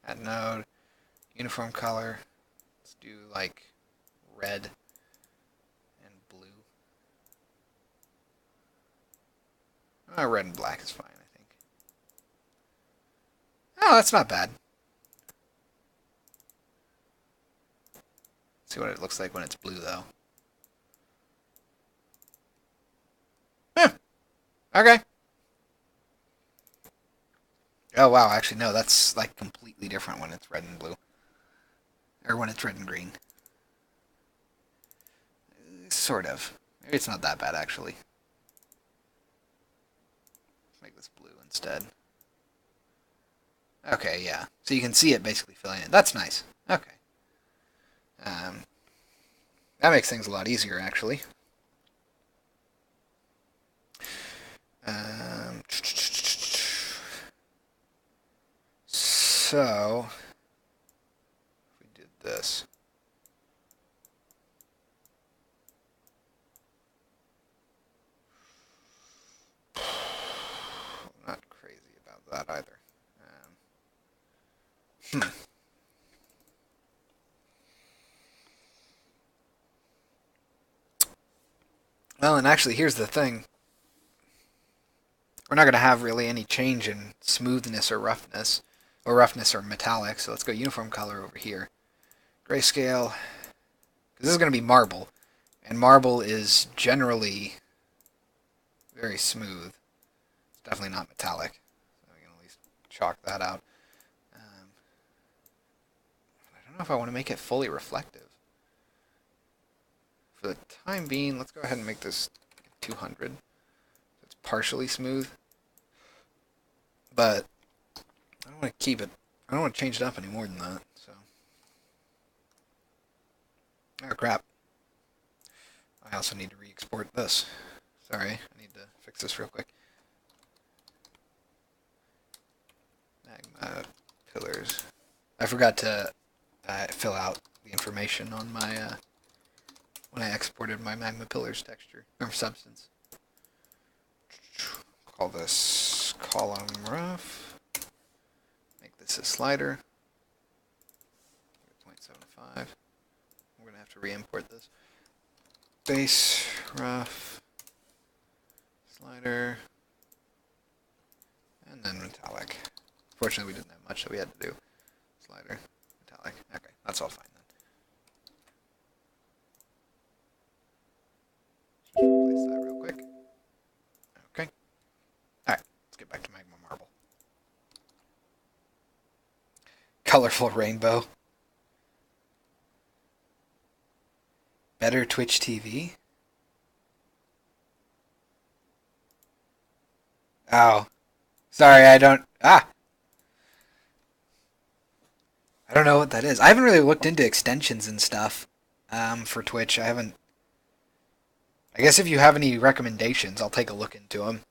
Speaker 1: Add node, uniform color. Let's do like red and blue. Oh, red and black is fine, I think. Oh, that's not bad. Let's see what it looks like when it's blue, though. Okay. Oh, wow, actually, no, that's like completely different when it's red and blue. Or when it's red and green. Sort of. Maybe it's not that bad, actually. Let's make this blue instead. Okay, yeah. So you can see it basically filling in. That's nice. Okay. That makes things a lot easier, actually. So, if we did this. I'm not crazy about that either. Well, and actually, here's the thing. We're not going to have really any change in smoothness or roughness or metallic. So let's go uniform color over here. Grayscale. Because this is going to be marble. And marble is generally very smooth. It's definitely not metallic. So we can at least chalk that out. I don't know if I want to make it fully reflective. For the time being, let's go ahead and make this 200. So it's partially smooth, but I don't want to keep it. I don't want to change it up any more than that. So, oh crap! I also need to re-export this. Sorry, I need to fix this real quick. Magma pillars. I forgot to fill out the information on my when I exported my magma pillars texture or substance. Call this column rough. Make this a slider. 0.75. We're gonna have to re-import this. Base rough slider, and then metallic. Fortunately, we didn't have much that we had to do. Slider, metallic. Okay, that's all fine then. Just replace that real quick. Okay. Alright, let's get back to magma marble. Colorful rainbow. Better Twitch TV? Oh. Sorry, I don't... Ah! I don't know what that is. I haven't really looked into extensions and stuff for Twitch. I haven't... I guess if you have any recommendations, I'll take a look into them.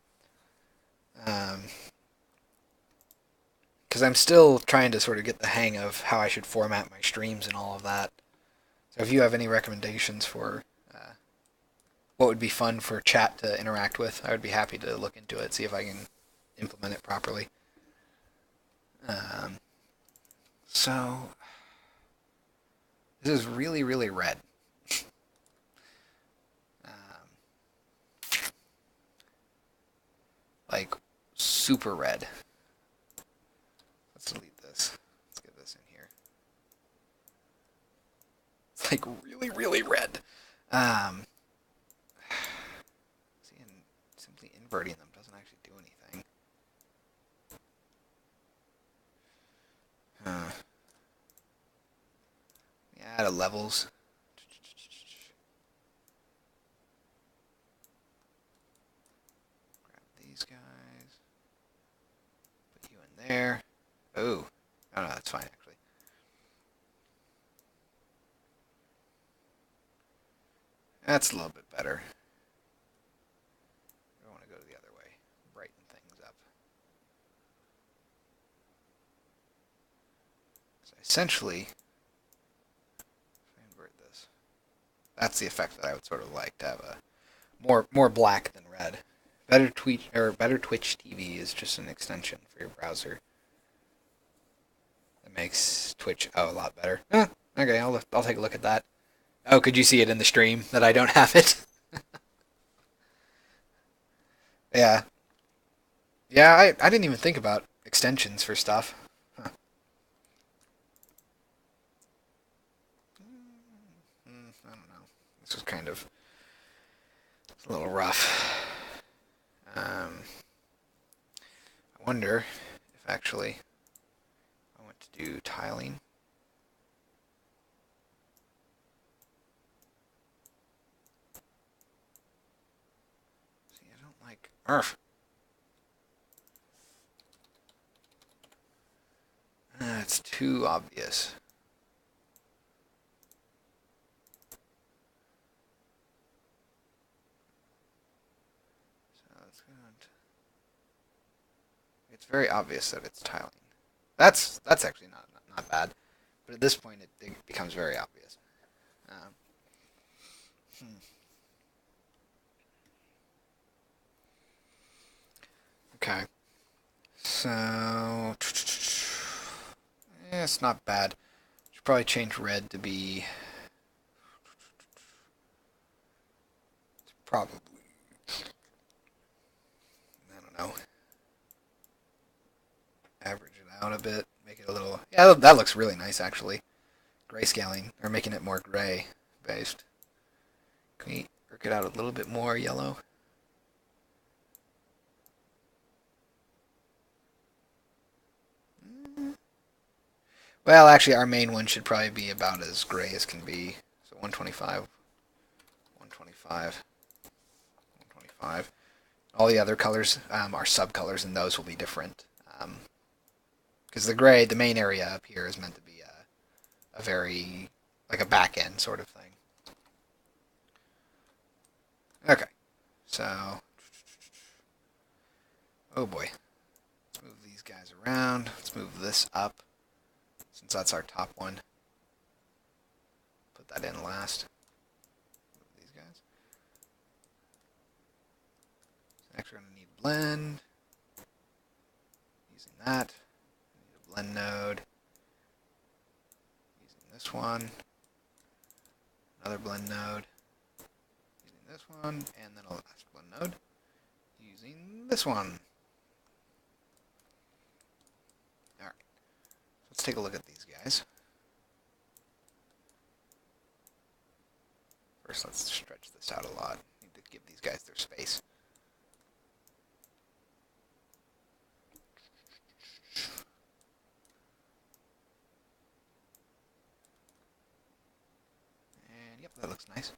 Speaker 1: Because I'm still trying to sort of get the hang of how I should format my streams and all of that. So if you have any recommendations for what would be fun for chat to interact with, I would be happy to look into it, see if I can implement it properly. So this is really, really red. Like super red. Let's delete this. Let's get this in here. It's like really, really red. See, and simply inverting them doesn't actually do anything. Add a levels. Grab these guys. Put you in there. Oh. Oh no, that's fine actually. That's a little bit better. I want to go the other way. Brighten things up. So essentially, if I invert this, that's the effect that I would sort of like to have a more black than red. Better Twitch TV is just an extension for your browser. That makes Twitch a lot better. Okay, I'll take a look at that. Oh, could you see it in the stream that I don't have it? Yeah. Yeah, I didn't even think about extensions for stuff. Huh. I don't know. This was kind of a little rough. I wonder if actually I want to do tiling. See, I don't like... Arf! It's too obvious. It's very obvious that it's tiling. That's actually not bad, but at this point it becomes very obvious. Okay, so it's not bad. Should probably change red to be probably, I don't know, average it out a bit, make it a little, yeah, that looks really nice actually. Grayscaling, or making it more gray based. Can we work it out a little bit more yellow? Well, actually, our main one should probably be about as gray as can be. So 125, 125, 125. All the other colors are subcolors, and those will be different. Because the gray, the main area up here, is meant to be a very, like a back end sort of thing. Okay, so, oh boy. Let's move these guys around. Let's move this up, since that's our top one. Put that in last. Move these guys. Next we're going to need blend. Using that. Need a blend node. Using this one. Another blend node. Using this one. And then a last blend node. Using this one. Alright. Let's take a look at these guys. First, let's stretch this out a lot. Need to give these guys their space. And yep, that looks nice.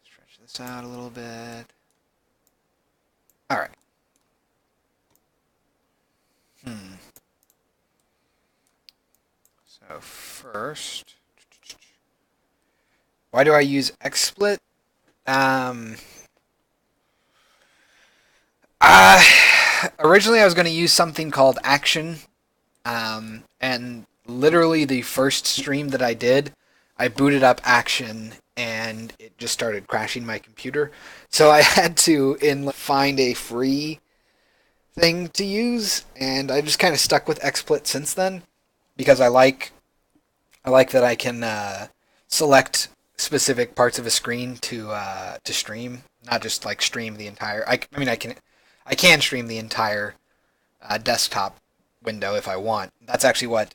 Speaker 1: Stretch this out a little bit. Alright. So first, why do I use XSplit? Originally I was going to use something called Action, and literally the first stream that I did, I booted up Action and it just started crashing my computer. So I had to find a free thing to use, and I just kind of stuck with XSplit since then because I like that I can select specific parts of a screen to stream, not just like stream the entire. I mean I can stream the entire desktop window if I want. That's actually what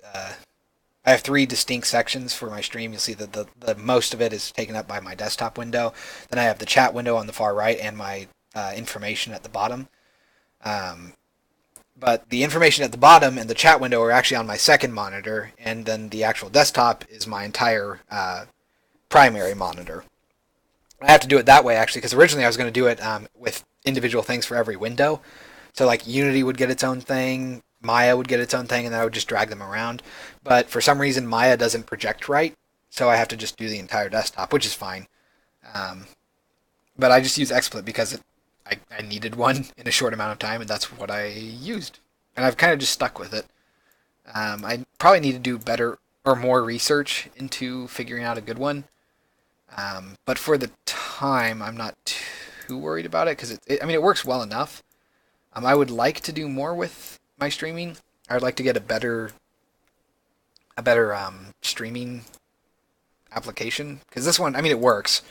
Speaker 1: I have 3 distinct sections for my stream. You'll see that the most of it is taken up by my desktop window. Then I have the chat window on the far right and my information at the bottom. But the information at the bottom and the chat window are actually on my second monitor, and then the actual desktop is my entire primary monitor. I have to do it that way, actually, because originally I was going to do it with individual things for every window. So, like, Unity would get its own thing, Maya would get its own thing, and then I would just drag them around. But for some reason, Maya doesn't project right, so I have to just do the entire desktop, which is fine. But I just use XSplit because I needed one in a short amount of time, and that's what I used. And I've kind of just stuck with it. I probably need to do better or more research into figuring out a good one. But for the time, I'm not too worried about it because it works well enough. I would like to do more with my streaming. I would like to get a better streaming application, because this one, it works.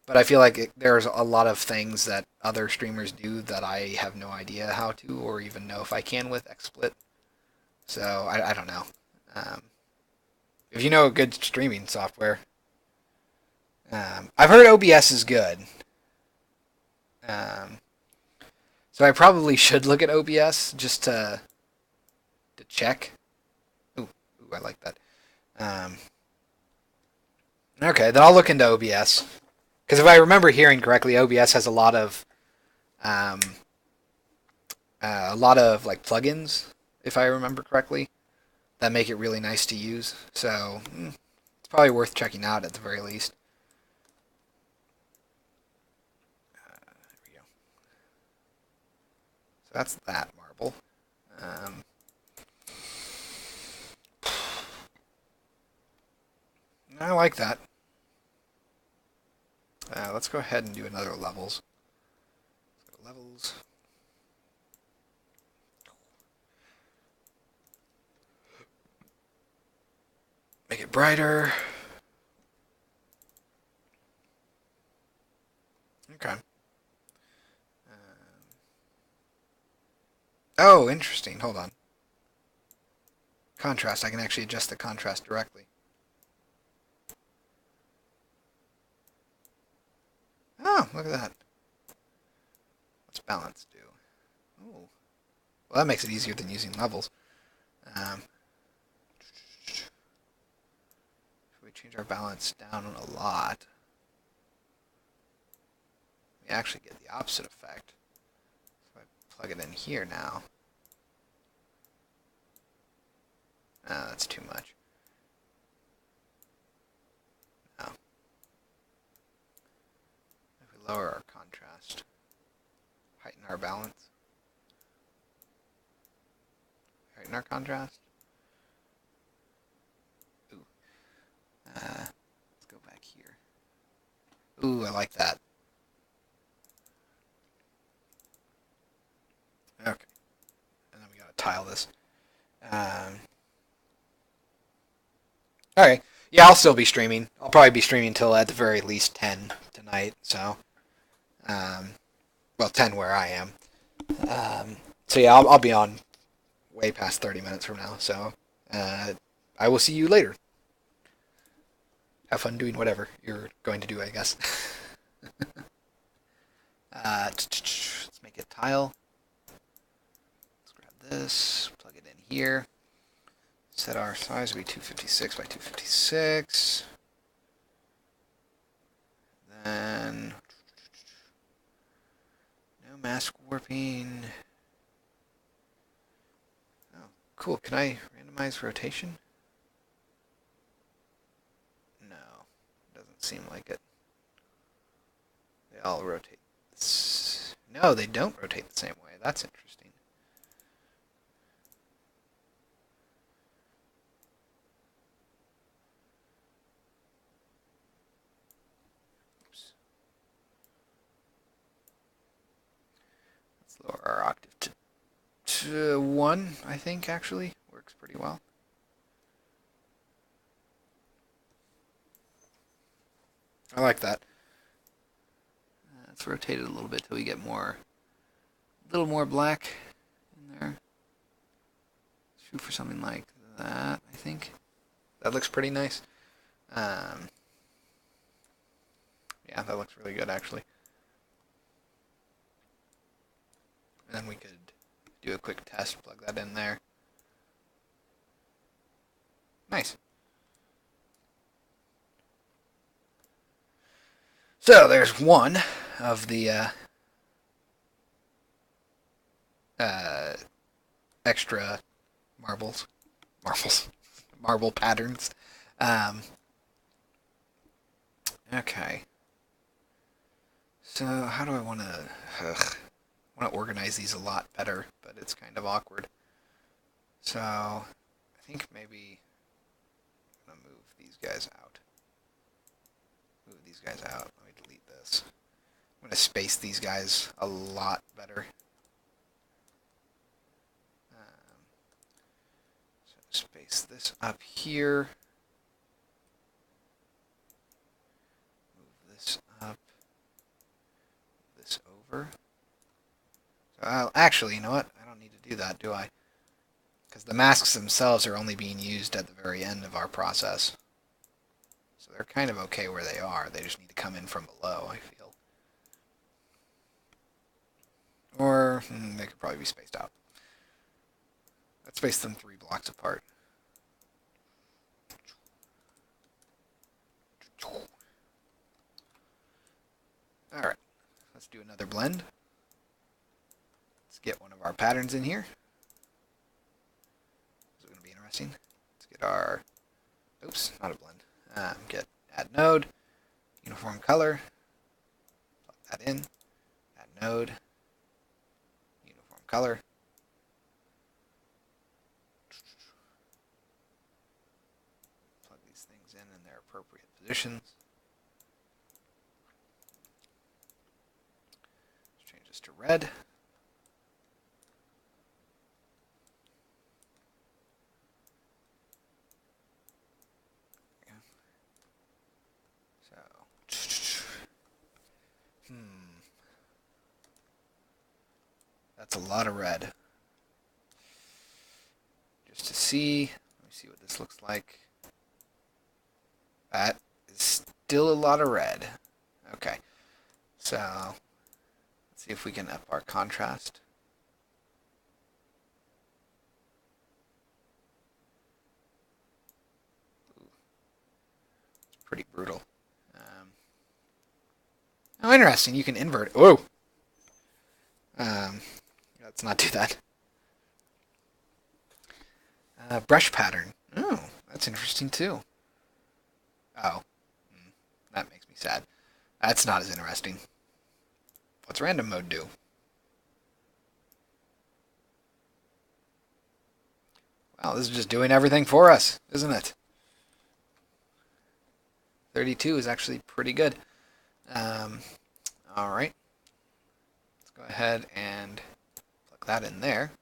Speaker 1: But I feel like there's a lot of things that other streamers do that I have no idea how to, or even know if I can with XSplit. So I don't know. If you know a good streaming software, I've heard OBS is good. So I probably should look at OBS just to check. Ooh, I like that. Okay, then I'll look into OBS. Because if I remember hearing correctly, OBS has a lot of like plugins, if I remember correctly, that make it really nice to use. So it's probably worth checking out at the very least. There we go. So that's that marble. I like that. Let's go ahead and do another levels. Let's go levels. Make it brighter. Okay. Oh, interesting. Hold on. Contrast. I can actually adjust the contrast directly. Oh, look at that. What's balance do? Oh. Well, that makes it easier than using levels. If we change our balance down a lot, we actually get the opposite effect. plug it in here now. That's too much. No. If we lower our contrast, heighten our balance, heighten our contrast. Ooh. Let's go back here. Ooh, I like that. Okay. And then we gotta tile this. Alright. Yeah, I'll still be streaming. I'll probably be streaming till at the very least 10 tonight, so. Well, 10 where I am. So yeah, I'll be on way past 30 minutes from now, so. I will see you later. Have fun doing whatever you're going to do, I guess. Let's make it tile. Let's grab this, plug it in here. Set our size to be 256 by 256. Then no mask warping. Oh, cool. Can I randomize rotation? No, doesn't seem like it. They all rotate. No, they don't rotate the same way. That's interesting. Lower our octave to 1, I think, actually. Works pretty well. I like that. Let's rotate it a little bit till we get a little more black in there. Shoot for something like that, I think. That looks pretty nice. Yeah, that looks really good, actually. And then we could do a quick test, plug that in there. Nice. So there's one of the extra marble patterns. Okay. So how do I want to organize these a lot better, but it's kind of awkward. So I think maybe I'm gonna move these guys out. Move these guys out. Let me delete this. I'm gonna space these guys a lot better. So space this up here. Move this up. Move this over. Actually, you know what? I don't need to do that, do I? Because the masks themselves are only being used at the very end of our process. So they're kind of okay where they are. They just need to come in from below, I feel. Or they could probably be spaced out. Let's space them 3 blocks apart. Alright, let's do another blend. Let's get one of our patterns in here. This is going to be interesting. Let's get our, oops, not a blend. Get add node, uniform color, plug that in, add node, uniform color. Plug these things in their appropriate positions. Let's change this to red. That's a lot of red. Just to see, let me see what this looks like. That is still a lot of red. Okay, so let's see if we can up our contrast. Ooh, it's pretty brutal. Oh, interesting. You can invert. Whoa. let's not do that. Brush pattern. Oh, that's interesting too. Oh, that makes me sad. That's not as interesting. What's random mode do? Well, this is just doing everything for us, isn't it? 32 is actually pretty good. All right. Let's go ahead and plug that in there.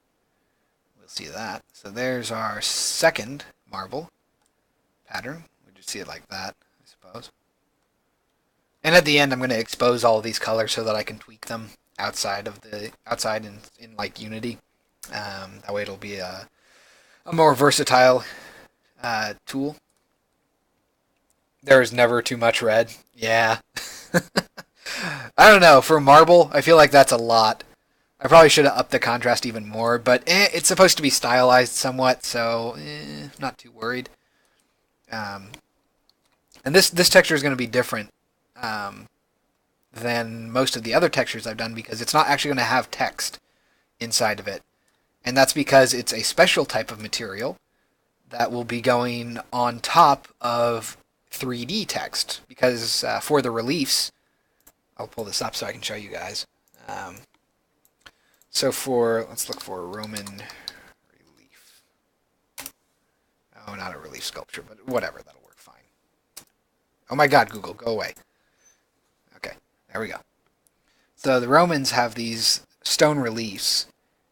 Speaker 1: We'll see that. So there's our second marble pattern. We just see it like that, I suppose. And at the end, I'm going to expose all of these colors so that I can tweak them outside in like Unity. That way, it'll be a more versatile tool. There is never too much red. Yeah. I don't know. For marble, I feel like that's a lot. I probably should have upped the contrast even more, but it's supposed to be stylized somewhat, so not too worried. And this texture is going to be different than most of the other textures I've done because it's not actually going to have text inside of it. And that's because it's a special type of material that will be going on top of 3D text. Because for the reliefs, I'll pull this up so I can show you guys. So let's look for a Roman relief. Oh, not a relief sculpture, but whatever, that'll work fine. Oh my god, Google, go away. Okay, there we go. So the Romans have these stone reliefs,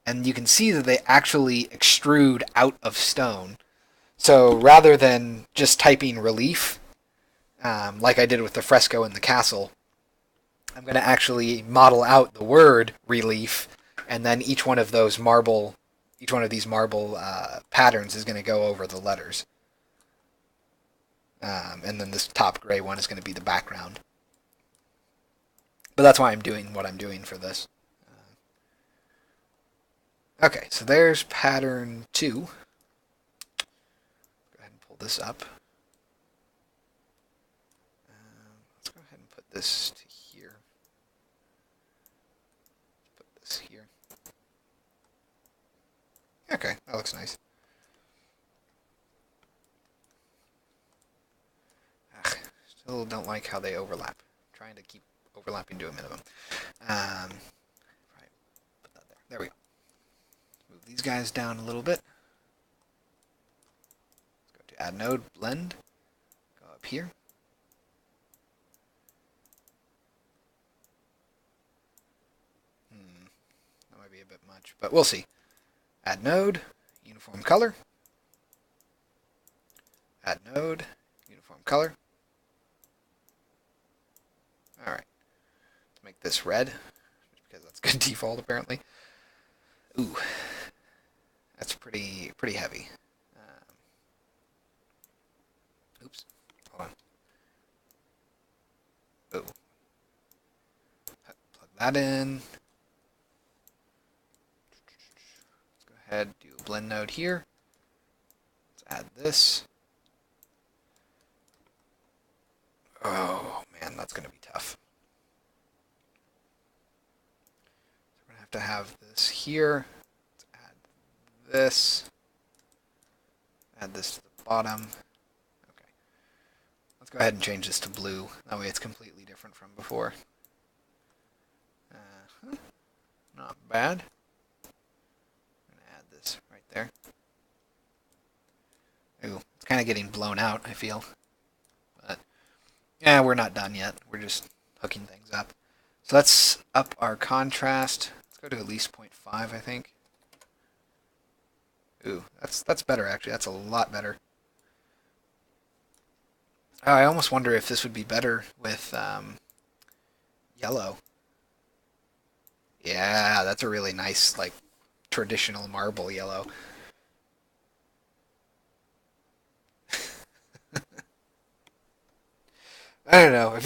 Speaker 1: and you can see that they actually extrude out of stone. So rather than just typing relief, like I did with the fresco in the castle, I'm going to actually model out the word relief, and then each one of these marble patterns is going to go over the letters. And then this top gray one is going to be the background. But that's why I'm doing what I'm doing for this. Okay, so there's pattern 2. Go ahead and pull this up. Let's go ahead and put this to here. Put this here. Okay, that looks nice. Still don't like how they overlap. I'm trying to keep overlapping to a minimum. Right, put that there. There we go. Move these guys down a little bit. Let's go to Add Node, Blend. Go up here. That might be a bit much, but we'll see. Add Node, Uniform Color. Add Node, Uniform Color. Alright. Let's make this red, because that's good default apparently. Ooh. That's pretty heavy. Oops. Hold on. Ooh. Plug that in. Let's go ahead, do a blend node here. Let's add this. Oh man, that's going to be tough. So we're going to have this here. Let's add this. Add this to the bottom. Okay. Let's go ahead and change this to blue. That way it's completely different from before. Not bad. I'm going to add this right there. Ooh, it's kind of getting blown out, I feel. But yeah, we're not done yet. We're just hooking things up. So let's up our contrast. Let's go to at least 0.5, I think. Ooh, that's better actually. That's a lot better. I almost wonder if this would be better with yellow. Yeah, that's a really nice, like, traditional marble yellow. I don't know. I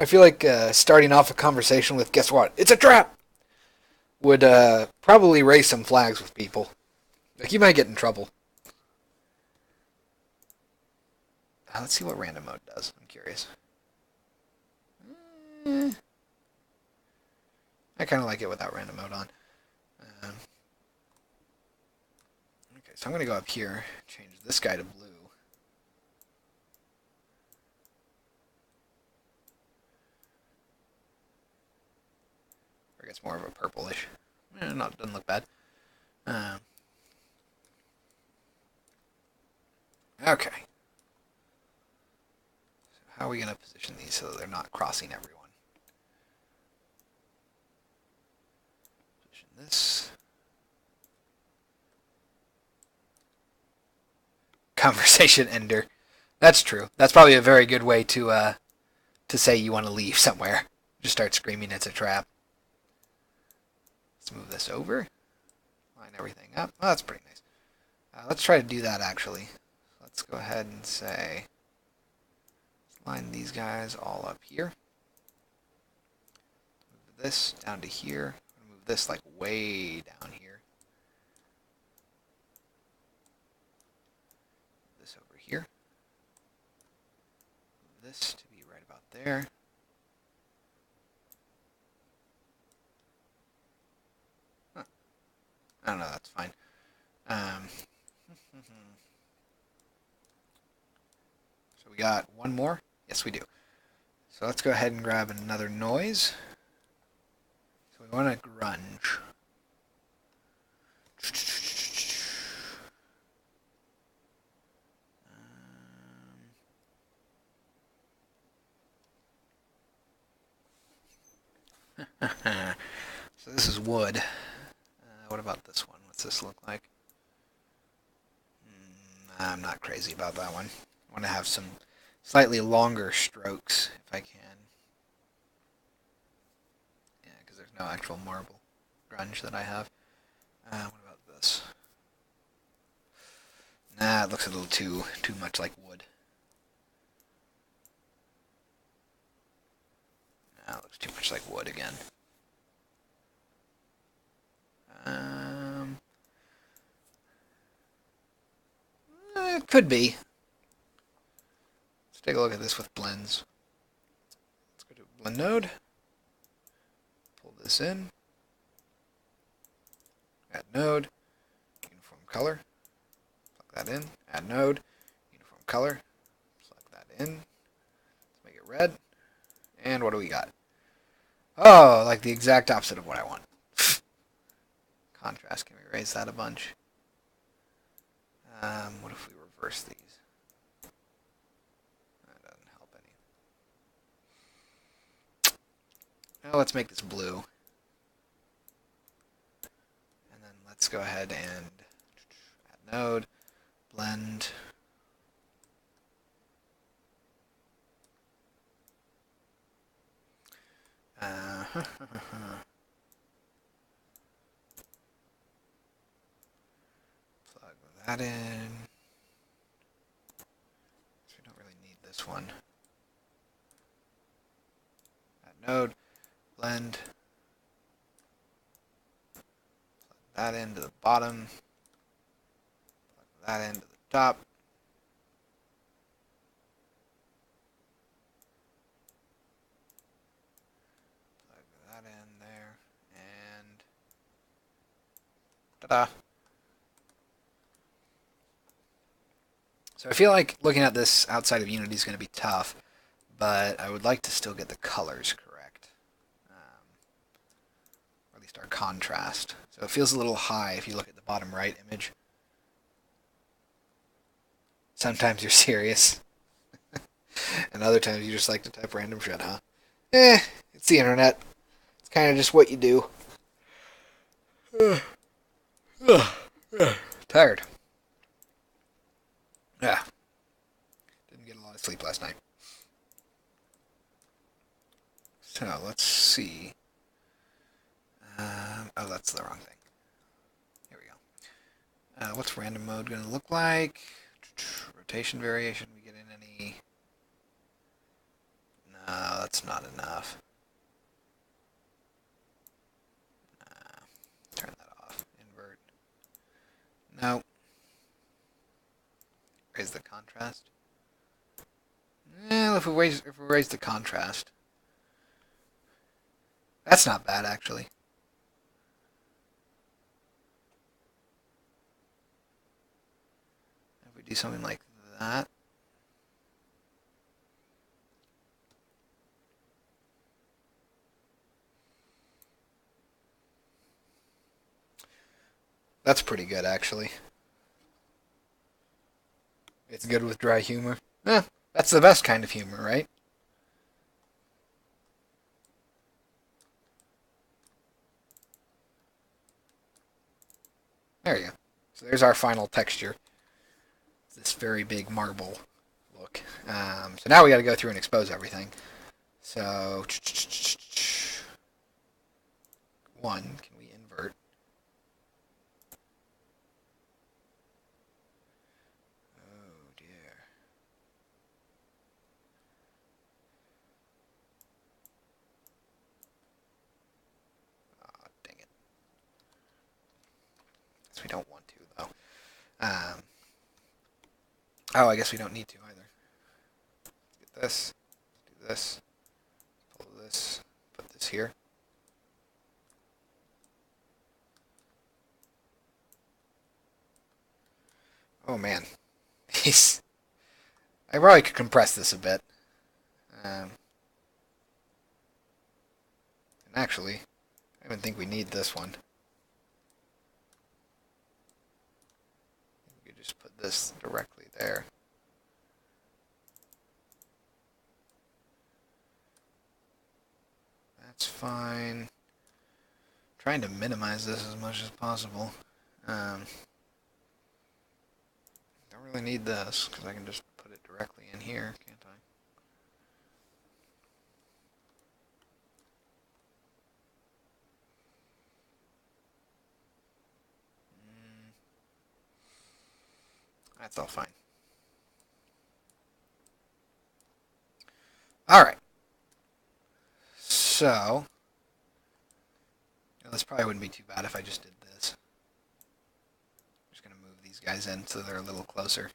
Speaker 1: feel like starting off a conversation with "Guess what? It's a trap!" would probably raise some flags with people. Like, you might get in trouble. Let's see what random mode does. I'm curious. I kind of like it without random mode on. so I'm going to go up here, change this guy to blue. Or I guess more of a purplish. Doesn't look bad. Okay. So how are we going to position these so that they're not crossing everyone? Position this. Conversation ender. That's true. That's probably a very good way to say you want to leave somewhere. Just start screaming it's a trap. Let's move this over. Line everything up. Oh, that's pretty nice. Let's try to do that actually. Let's go ahead and say, let's line these guys all up here. Move this down to here. Move this like way down here. Move this over here. Move this to be right about there. Huh. I don't know, that's fine. So we got one more? Yes, we do. So let's go ahead and grab another noise. So we want a grunge. So this is wood. What about this one? What's this look like? I'm not crazy about that one. I want to have some slightly longer strokes if I can. Yeah, because there's no actual marble grunge that I have. What about this? Nah, it looks a little too much like wood. Nah, it looks too much like wood again. It could be. Let's take a look at this with blends. Let's go to blend node. Pull this in. Add node. Uniform color. Plug that in. Add node. Uniform color. Plug that in. Let's make it red. And what do we got? Oh, like the exact opposite of what I want. Contrast. Can we raise that a bunch? What if we reverse these? That doesn't help any. Now let's make this blue. And then let's go ahead and add node, blend. Plug that in. So we don't really need this one. Add node, blend. Plug that into the bottom. Plug that into the top. Plug that in there. And ta-da! So I feel like looking at this outside of Unity is going to be tough, but I would like to still get the colors correct. Or at least our contrast. So it feels a little high if you look at the bottom right image. Sometimes you're serious. And other times you just like to type random shit, huh? It's the internet. It's kind of just what you do. Tired. Yeah. Didn't get a lot of sleep last night. So, let's see. Oh, that's the wrong thing. Here we go. What's random mode going to look like? Rotation variation. We get in any... No, that's not enough. Turn that off. Invert. No. Raise the contrast. If we raise the contrast. That's not bad, actually. do something like that. That's pretty good, actually. It's good with dry humor. Eh, that's the best kind of humor, right? There you go. So there's our final texture. This very big marble look. So now we got to go through and expose everything. So one, can we invert? Oh dear. Oh, dang it. Guess we don't want to though. Oh, I guess we don't need to either. Let's get this. Do this. Pull this. Put this here. Oh man. He's. I probably could compress this a bit. And actually, I don't think we need this one. We could just put this directly there. That's fine. Trying to minimize this as much as possible. Don't really need this because I can just put it directly in here, can't I? That's all fine. All right. So, this probably wouldn't be too bad if I just did this. I'm just going to move these guys in so they're a little closer.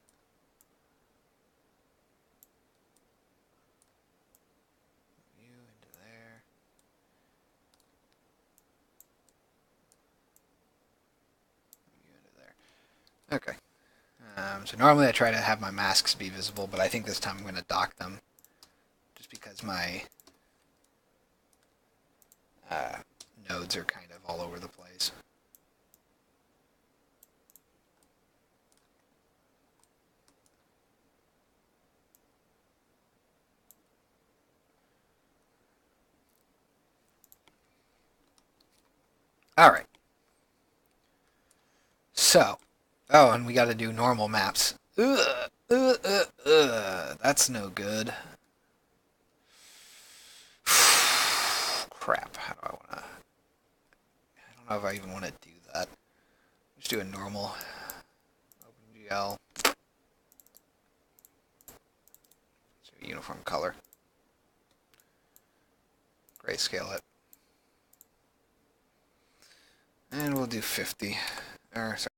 Speaker 1: You into there. You into there. Okay. So normally I try to have my masks be visible, but I think this time I'm going to dock them. Just because my nodes are kind of all over the place. All right. So, oh, and we got to do normal maps. That's no good. Crap. How do I want to? I don't know if I even want to do that. Just do a normal OpenGL. So uniform color. Grayscale it. And we'll do 50. Or, sorry.